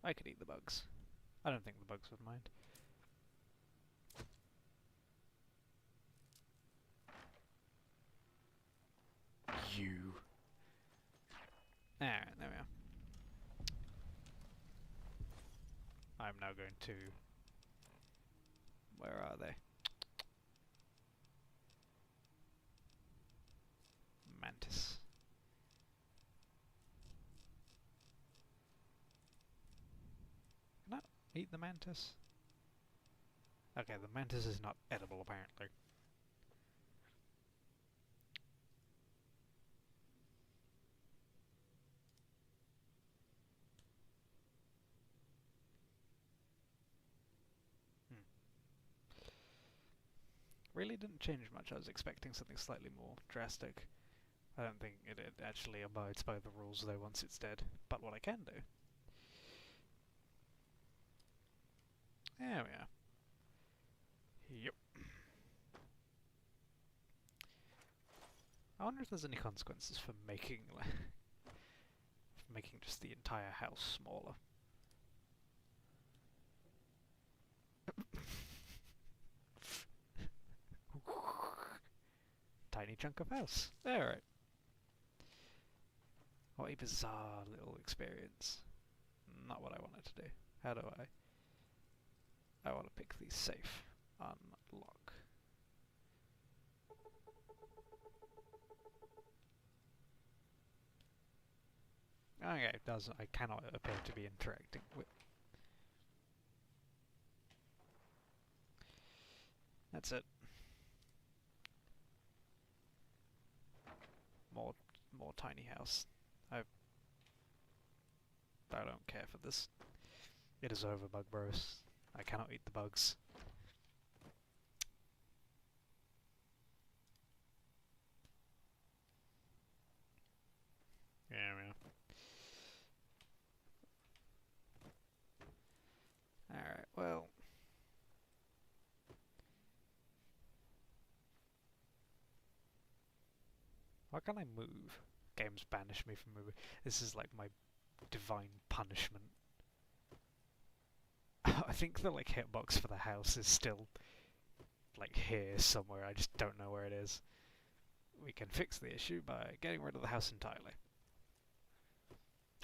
I could eat the bugs. I don't think the bugs would mind. You. Alright, there we are. I'm now going to... Where are they? Mantis. Can I eat the mantis? Okay, the mantis is not edible apparently. Really didn't change much. I was expecting something slightly more drastic. I don't think it actually abides by the rules though once it's dead. But what I can do... There we are. Yep. I wonder if there's any consequences for making making just the entire house smaller. Tiny chunk of house. Alright. What a bizarre little experience. Not what I wanted to do. How do I? I want to pick the safe. Unlock. Okay, it does. I cannot appear to be interacting with. That's it. More tiny house. I don't care for this. It is over, Bug Bros. I cannot eat the bugs. Yeah. Alright, well. Why can't I move? Games banish me from moving. This is like my divine punishment. I think the like hitbox for the house is still like here somewhere. I just don't know where it is. We can fix the issue by getting rid of the house entirely.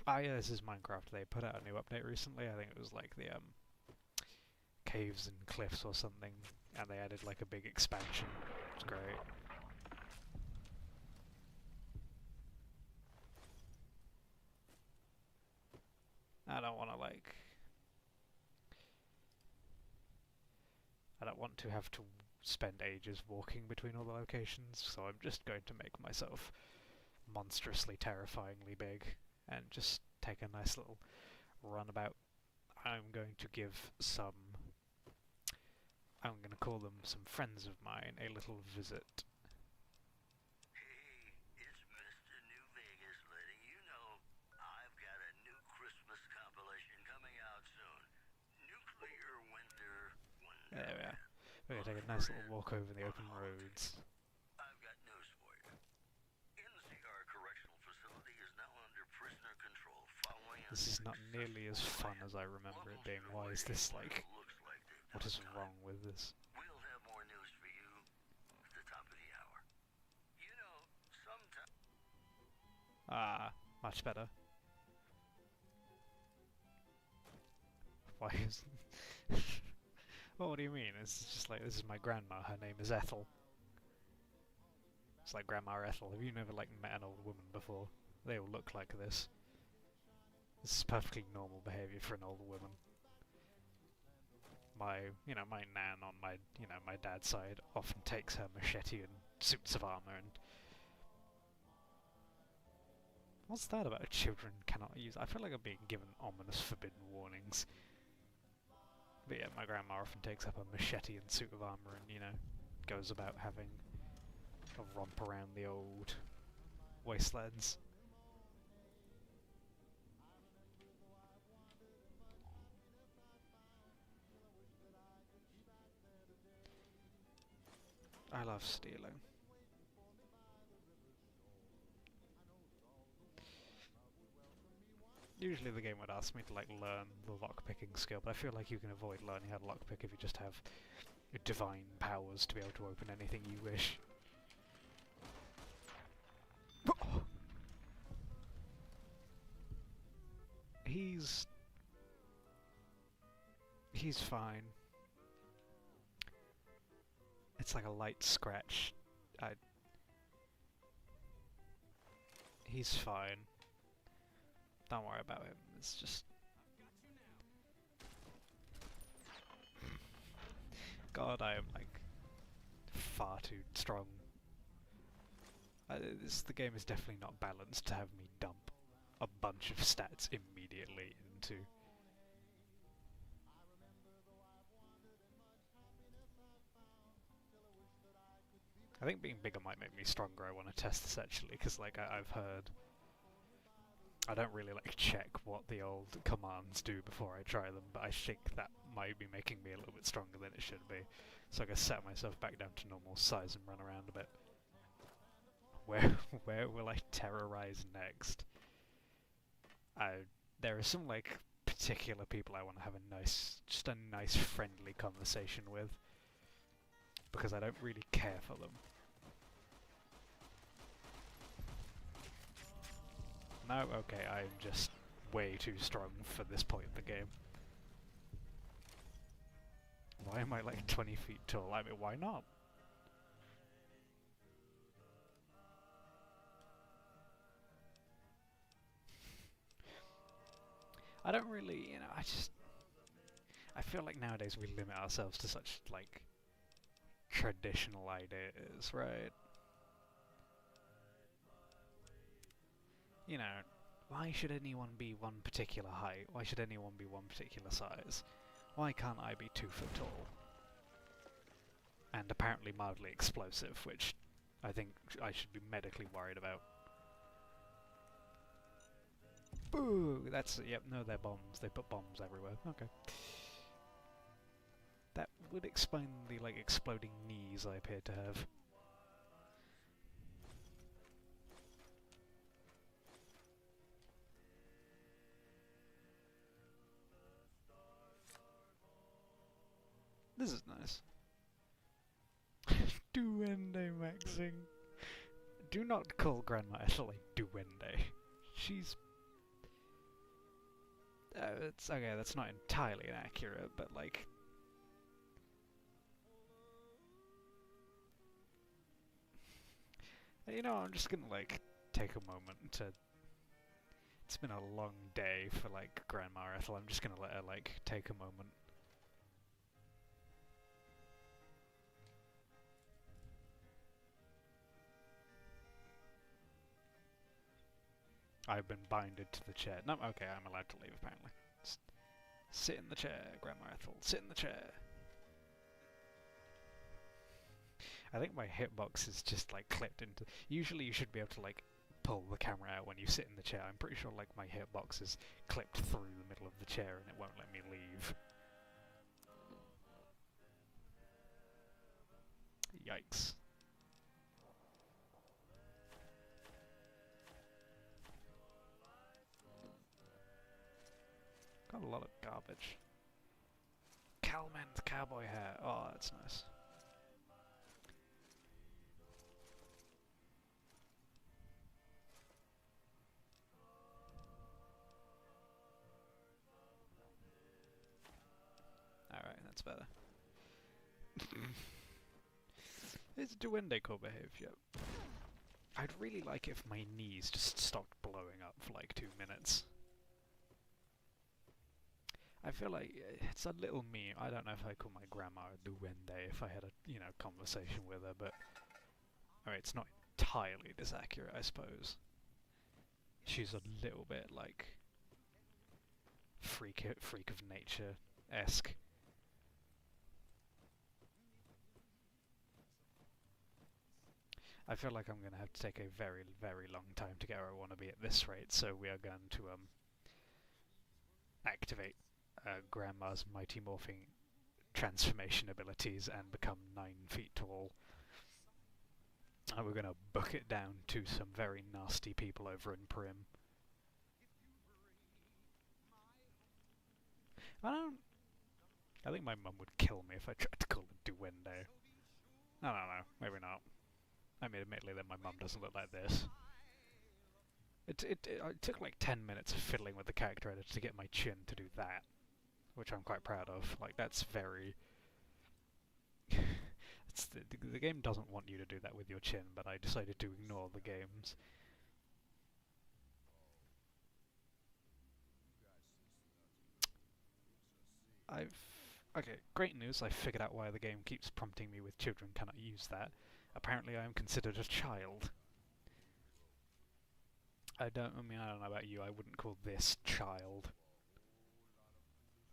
Ah yeah, this is Minecraft. They put out a new update recently. I think it was like the caves and cliffs or something, and they added like a big expansion. It's great. I don't want to like... I don't want to have to spend ages walking between all the locations, so I'm just going to make myself monstrously terrifyingly big and just take a nice little runabout. I'm going to give some... I'm going to call them some friends of mine a little visit. Hey, it's Mr. New Vegas letting you know I've got a new Christmas compilation coming out soon. Nuclear Winter Wonderland. There we are. We're going to take a nice little walk over the open roads. I've got news for you. NCR Correctional Facility is now under prisoner control following This is not nearly as fun as I remember it being. Why is this like... What is wrong with this? We'll have more news for you at the top of the hour. You know, sometimes... Ah, much better. Why is... Well, what do you mean? It's just like, this is my grandma, her name is Ethel. It's like Grandma Ethel. Have you never like met an old woman before? They all look like this. This is perfectly normal behaviour for an older woman. My nan on my dad's side often takes her machete and suits of armour and... What's that about children cannot use? I feel like I'm being given ominous forbidden warnings. But yeah, my grandma often takes up a machete and suit of armour and, goes about having a romp around the old wastelands. I love stealing. Usually the game would ask me to like learn the lockpicking skill, but I feel like you can avoid learning how to lockpick if you just have divine powers to be able to open anything you wish. He's fine. It's like a light scratch. He's fine. Don't worry about him. It's just... God, I am like far too strong. The game is definitely not balanced to have me dump a bunch of stats immediately into... I think being bigger might make me stronger. I want to test this actually, because like I've heard... I don't really like check what the old commands do before I try them, but I think that might be making me a little bit stronger than it should be. So I'm going to set myself back down to normal size and run around a bit. Where will I terrorize next? There are some like particular people I want to have just a nice friendly conversation with, because I don't really care for them. No, okay, I'm just way too strong for this point in the game. Why am I like 20 feet tall? I mean, why not? I don't really, I feel like nowadays we limit ourselves to such, like, traditional ideas, right? You know, why should anyone be one particular height? Why should anyone be one particular size? Why can't I be 2 foot tall? And apparently mildly explosive, which I think I should be medically worried about. Boo! That's... yep, no, they're bombs. They put bombs everywhere. Okay. That would explain the, like, exploding knees I appear to have. This is nice. Duende maxing. Do not call Grandma Ethel a duende. She's... it's okay, that's not entirely inaccurate, but like... You know, I'm just gonna like take a moment to... It's been a long day for like Grandma Ethel, I'm just gonna let her like take a moment. I've been binded to the chair. No, okay, I'm allowed to leave apparently. Sit in the chair, Grandma Ethel. Sit in the chair. I think my hitbox is just like clipped into... Usually you should be able to like pull the camera out when you sit in the chair. I'm pretty sure like my hitbox is clipped through the middle of the chair and it won't let me leave. Yikes. Got a lot of garbage. Calman's cowboy hat. Oh, that's nice. Alright, that's better. It's duende core behavior. I'd really like if my knees just stopped blowing up for like 2 minutes. I feel like it's a little mean. I don't know if I call my grandma a duende if I had a, you know, conversation with her, but... I mean, it's not entirely this accurate, I suppose. She's a little bit, like... freak of nature-esque. I feel like I'm going to have to take a very, very long time to get where I want to be at this rate, so we are going to activate Grandma's Mighty Morphing transformation abilities and become 9 feet tall. And we're going to book it down to some very nasty people over in Prim. I think my mum would kill me if I tried to call it duende. I don't know, maybe not. I mean, admittedly, then my mum doesn't look like this. It took like 10 minutes of fiddling with the character editor to get my chin to do that, which I'm quite proud of. Like, that's very... the game doesn't want you to do that with your chin, but I decided to ignore the games. Okay, great news, I figured out why the game keeps prompting me with children cannot use that. Apparently I am considered a child. I don't know about you, I wouldn't call this child.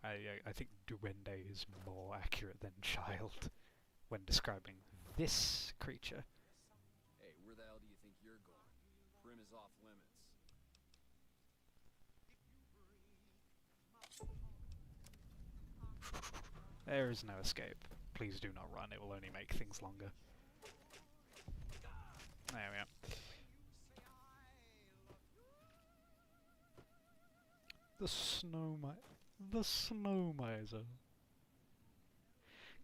I think duende is more accurate than child when describing this creature. Hey, where the hell do you think you're going? Prim is off limits. There is no escape. Please do not run, it will only make things longer. There we are. The snow miser.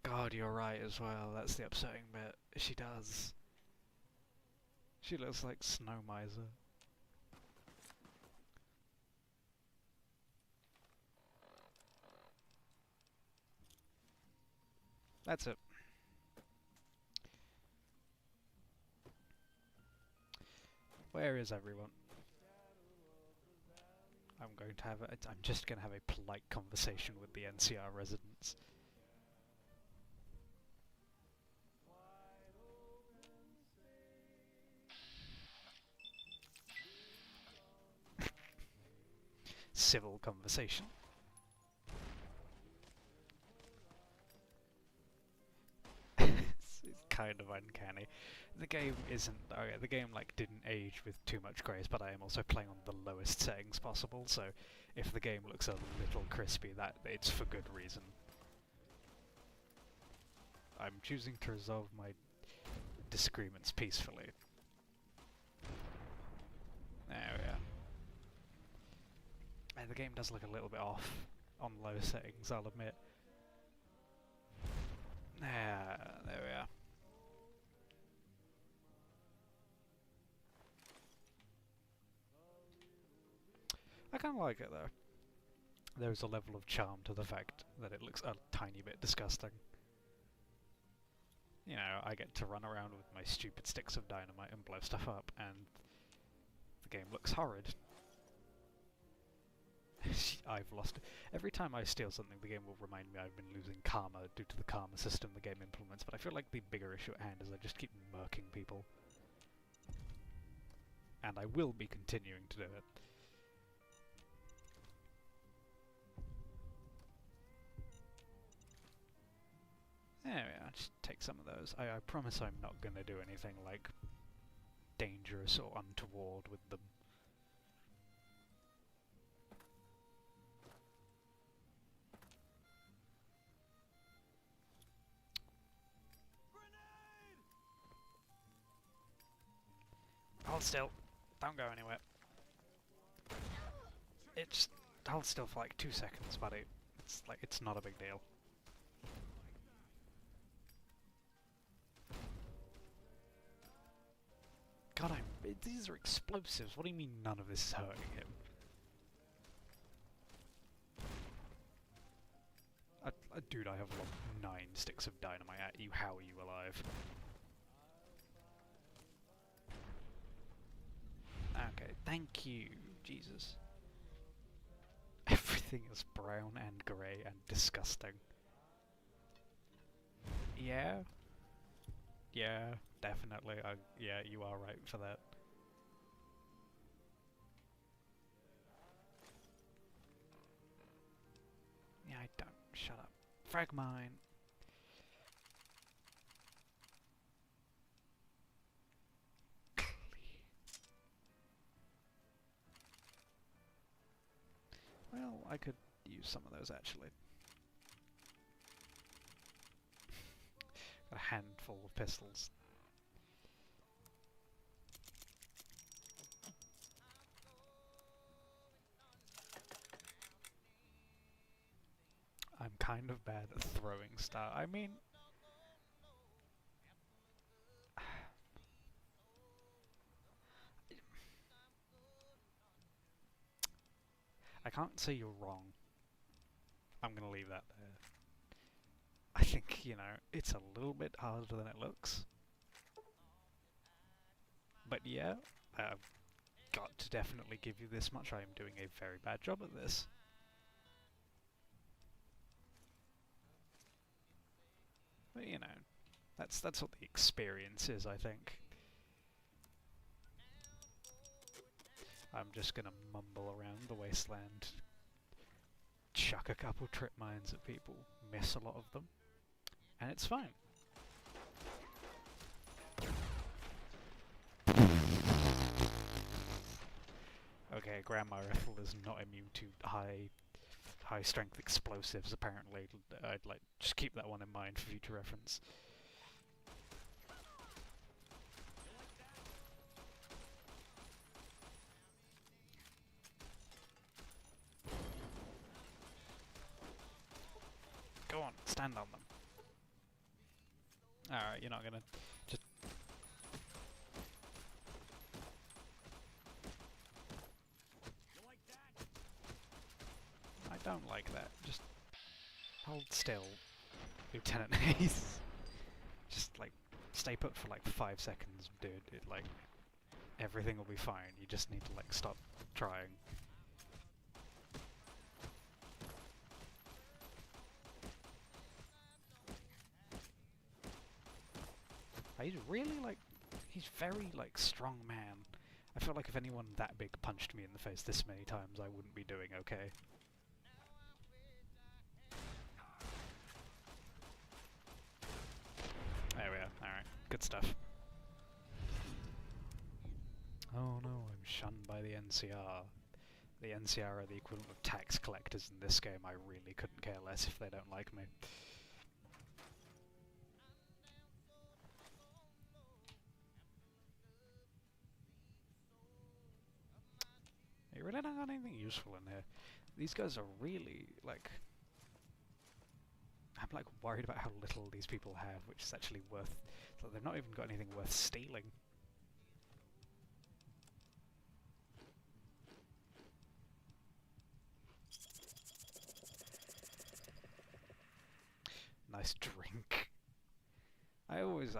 God, you're right as well. That's the upsetting bit. She does. She looks like Snow Miser. That's it. Where is everyone? I'm going to have I'm just going to have a polite conversation with the NCR residents. civil conversation. It's kind of uncanny. The game isn't... Okay, the game like didn't age with too much grace, but I am also playing on the lowest settings possible, so if the game looks a little crispy, that it's for good reason. I'm choosing to resolve my disagreements peacefully. There we are. The game does look a little bit off on low settings, I'll admit. There we are. I kind of like it though. There's a level of charm to the fact that it looks a tiny bit disgusting. You know, I get to run around with my stupid sticks of dynamite and blow stuff up, and the game looks horrid. I've lost it. Every time I steal something, the game will remind me I've been losing karma due to the karma system the game implements, but I feel like the bigger issue at hand is I just keep murking people. And I will be continuing to do it. There we are, just take some of those. I promise I'm not gonna do anything like dangerous or untoward with them. Hold still. Don't go anywhere. It's... hold still for like 2 seconds, buddy. It's like, it's not a big deal. God, these are explosives. What do you mean none of this is hurting him? Dude, I have like 9 sticks of dynamite at you. How are you alive? Okay, thank you, Jesus. Everything is brown and grey and disgusting. Yeah? Yeah, definitely. Yeah, you are right for that. Yeah, I don't. Shut up. Frag mine. Well, I could use some of those actually. A handful of pistols. I'm kind of bad at throwing stuff. I mean... I can't say you're wrong. I'm gonna leave that there. I think, you know, it's a little bit harder than it looks. But yeah, I've got to definitely give you this much. I am doing a very bad job at this. But you know, that's what the experience is, I think. I'm just gonna mumble around the wasteland, chuck a couple trip mines at people, miss a lot of them, and it's fine. Okay, Grandma Ethel is not immune to high strength explosives apparently. I'd like just keep that one in mind for future reference. Go on, stand on them. Alright, you're not gonna just... I don't like that. Just hold still, Lieutenant Hayes. Just like stay put for like 5 seconds, dude. Like everything will be fine. You just need to like stop trying. He's really like, he's very like strong man. I feel like if anyone that big punched me in the face this many times, I wouldn't be doing okay. There we are. Alright, good stuff. Oh no, I'm shunned by the NCR. The NCR are the equivalent of tax collectors in this game. I really couldn't care less if they don't like me. You really don't got anything useful in here. These guys are really, like... I'm, like, worried about how little these people have, which is actually worth... So they've not even got anything worth stealing. Nice drink. I've always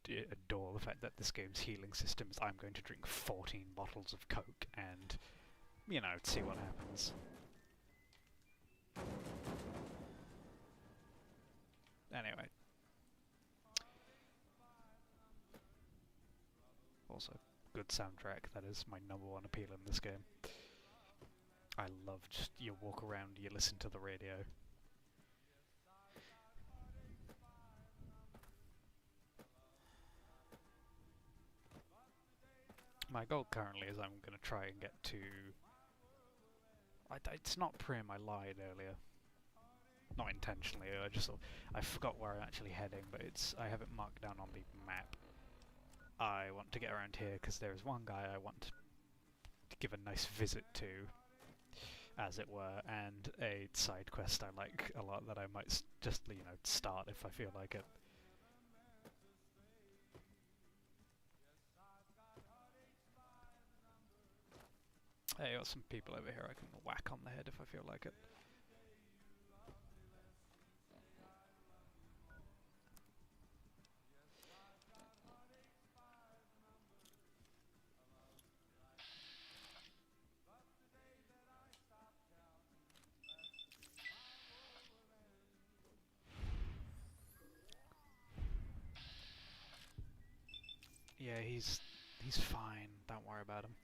adore the fact that this game's healing system is I'm going to drink 14 bottles of Coke and, you know, see what happens. Anyway. Also, good soundtrack, that is my #1 appeal in this game. I love just, you walk around, you listen to the radio. My goal currently is I'm going to try and get to... it's not Prim, I lied earlier. Not intentionally, I forgot where I'm actually heading, but I have it marked down on the map. I want to get around here because there is one guy I want to give a nice visit to, as it were, and a side quest I like a lot that I might just, you know, start if I feel like it. Hey, got some people over here I can whack on the head if I feel like it. Yeah, he's fine. Don't worry about him.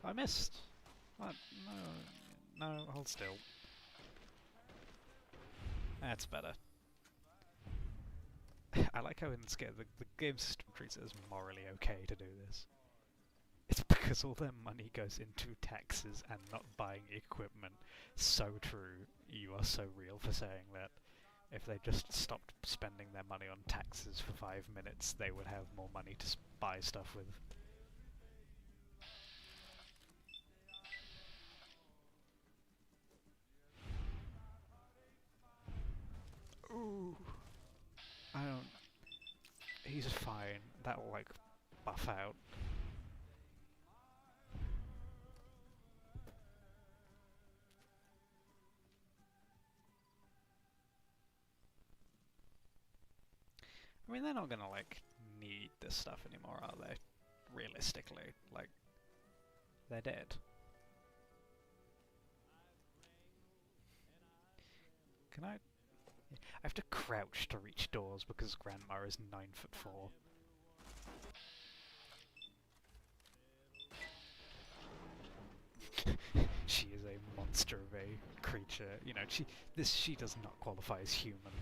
I missed. What? No, hold still. That's better. I like how in this game the game system treats it as morally okay to do this. It's because all their money goes into taxes and not buying equipment. So true. You are so real for saying that. If they just stopped spending their money on taxes for 5 minutes, they would have more money to buy stuff with. Ooh. I don't... He's fine. That'll, like, buff out. I mean, they're not gonna, like, need this stuff anymore, are they? Realistically. Like, they're dead. Can I... I have to crouch to reach doors because Grandma is 9'4". She is a monster of a creature. You know, she does not qualify as human.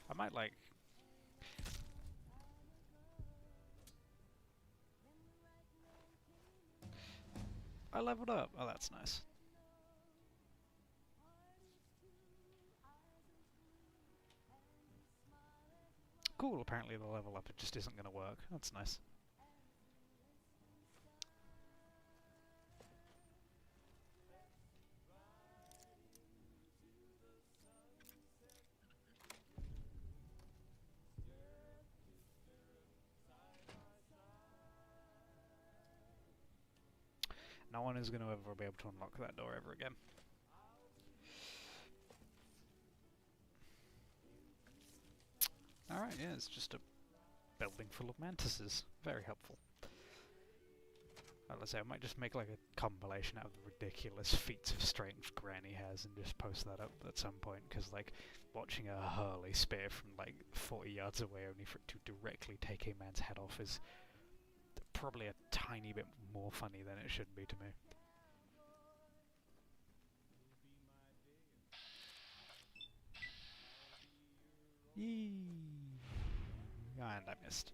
I might, like... I leveled up! Oh, that's nice. Cool, apparently the level up, it just isn't gonna work. That's nice. No one is going to ever be able to unlock that door ever again. Alright, yeah, it's just a building full of mantises. Very helpful. Let's say I might just make like a compilation out of the ridiculous feats of strength Granny has and just post that up at some point, because like watching a hurley spear from like 40 yards away only for it to directly take a man's head off is probably a tiny bit more funny than it should be to me. Yee! And I missed.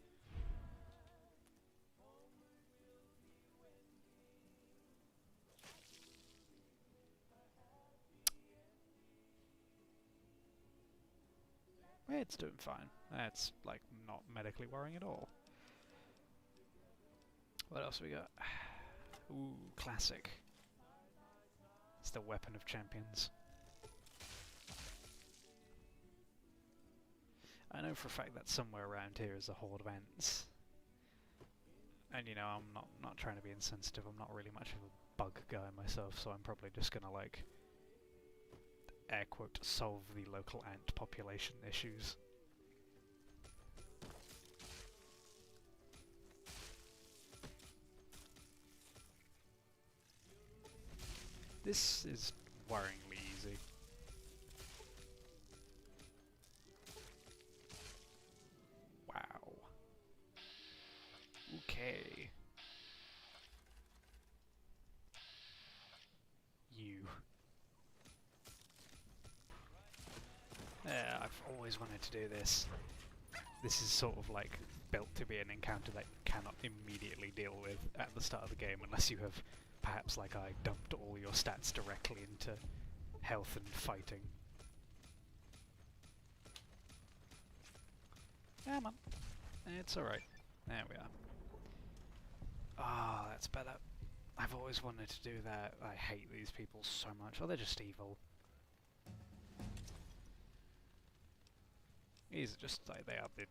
It's doing fine. That's like not medically worrying at all. What else we got? Ooh, classic. It's the weapon of champions. I know for a fact that somewhere around here is a horde of ants. And you know, I'm not trying to be insensitive, I'm not really much of a bug guy myself, so I'm probably just gonna like air quote solve the local ant population issues. This is worryingly easy. Wow. Okay. You. Yeah, I've always wanted to do this. This is sort of like built to be an encounter that you cannot immediately deal with at the start of the game unless you have, perhaps like I, dumped all your stats directly into health and fighting. Come on. It's alright. There we are. Ah, that's better. I've always wanted to do that. I hate these people so much. Oh, they're just evil. These are just like, they are the...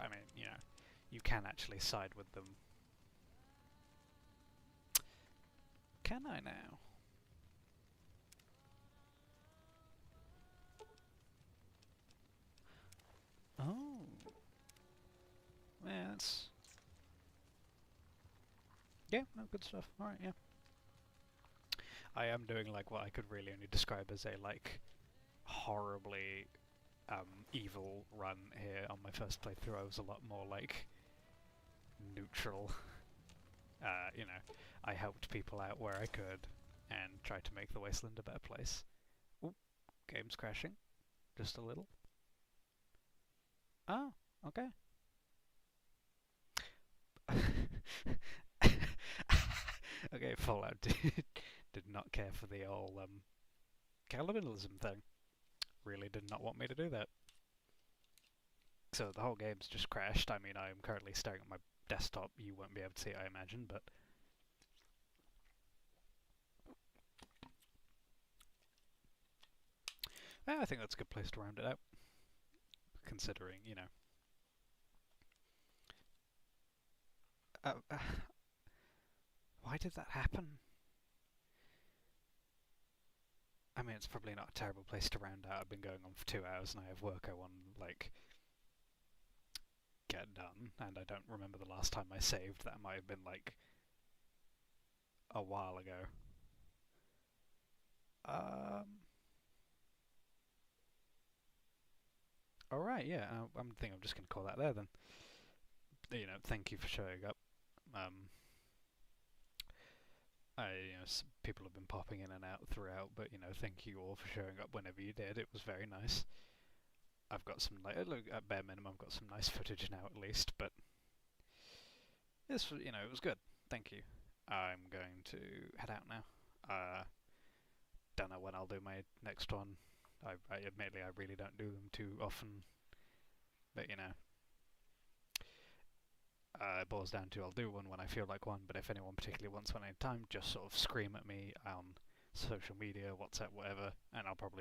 I mean, you know, you can actually side with them. Can I now? Oh. Yeah, that's... Yeah, no, good stuff. Alright, yeah. I am doing like what I could really only describe as a like horribly evil run here on my first playthrough. I was a lot more like neutral. You know, I helped people out where I could and tried to make the Wasteland a better place. Oop, game's crashing. Just a little. Oh, okay. Okay, Fallout did not care for the old cannibalism thing. Really did not want me to do that. So the whole game's just crashed. I mean, I am currently staring at my desktop. You won't be able to see it, I imagine, but... I think that's a good place to round it out. Considering, you know... why did that happen? I mean, it's probably not a terrible place to round out. I've been going on for 2 hours and I have work I want to, like, get done. And I don't remember the last time I saved. That might have been, like, a while ago. Alright, yeah, I think I'm just going to call that there then. You know, thank you for showing up. You know, people have been popping in and out throughout, but you know, thank you all for showing up whenever you did. It was very nice. I've got some, like, look, at bare minimum, I've got some nice footage now at least, but this, you know, it was good. Thank you. I'm going to head out now. Don't know when I'll do my next one. I admittedly, I really don't do them too often, but you know. It boils down to I'll do one when I feel like one, but if anyone particularly wants one anytime, just sort of scream at me on social media, WhatsApp, whatever, and I'll probably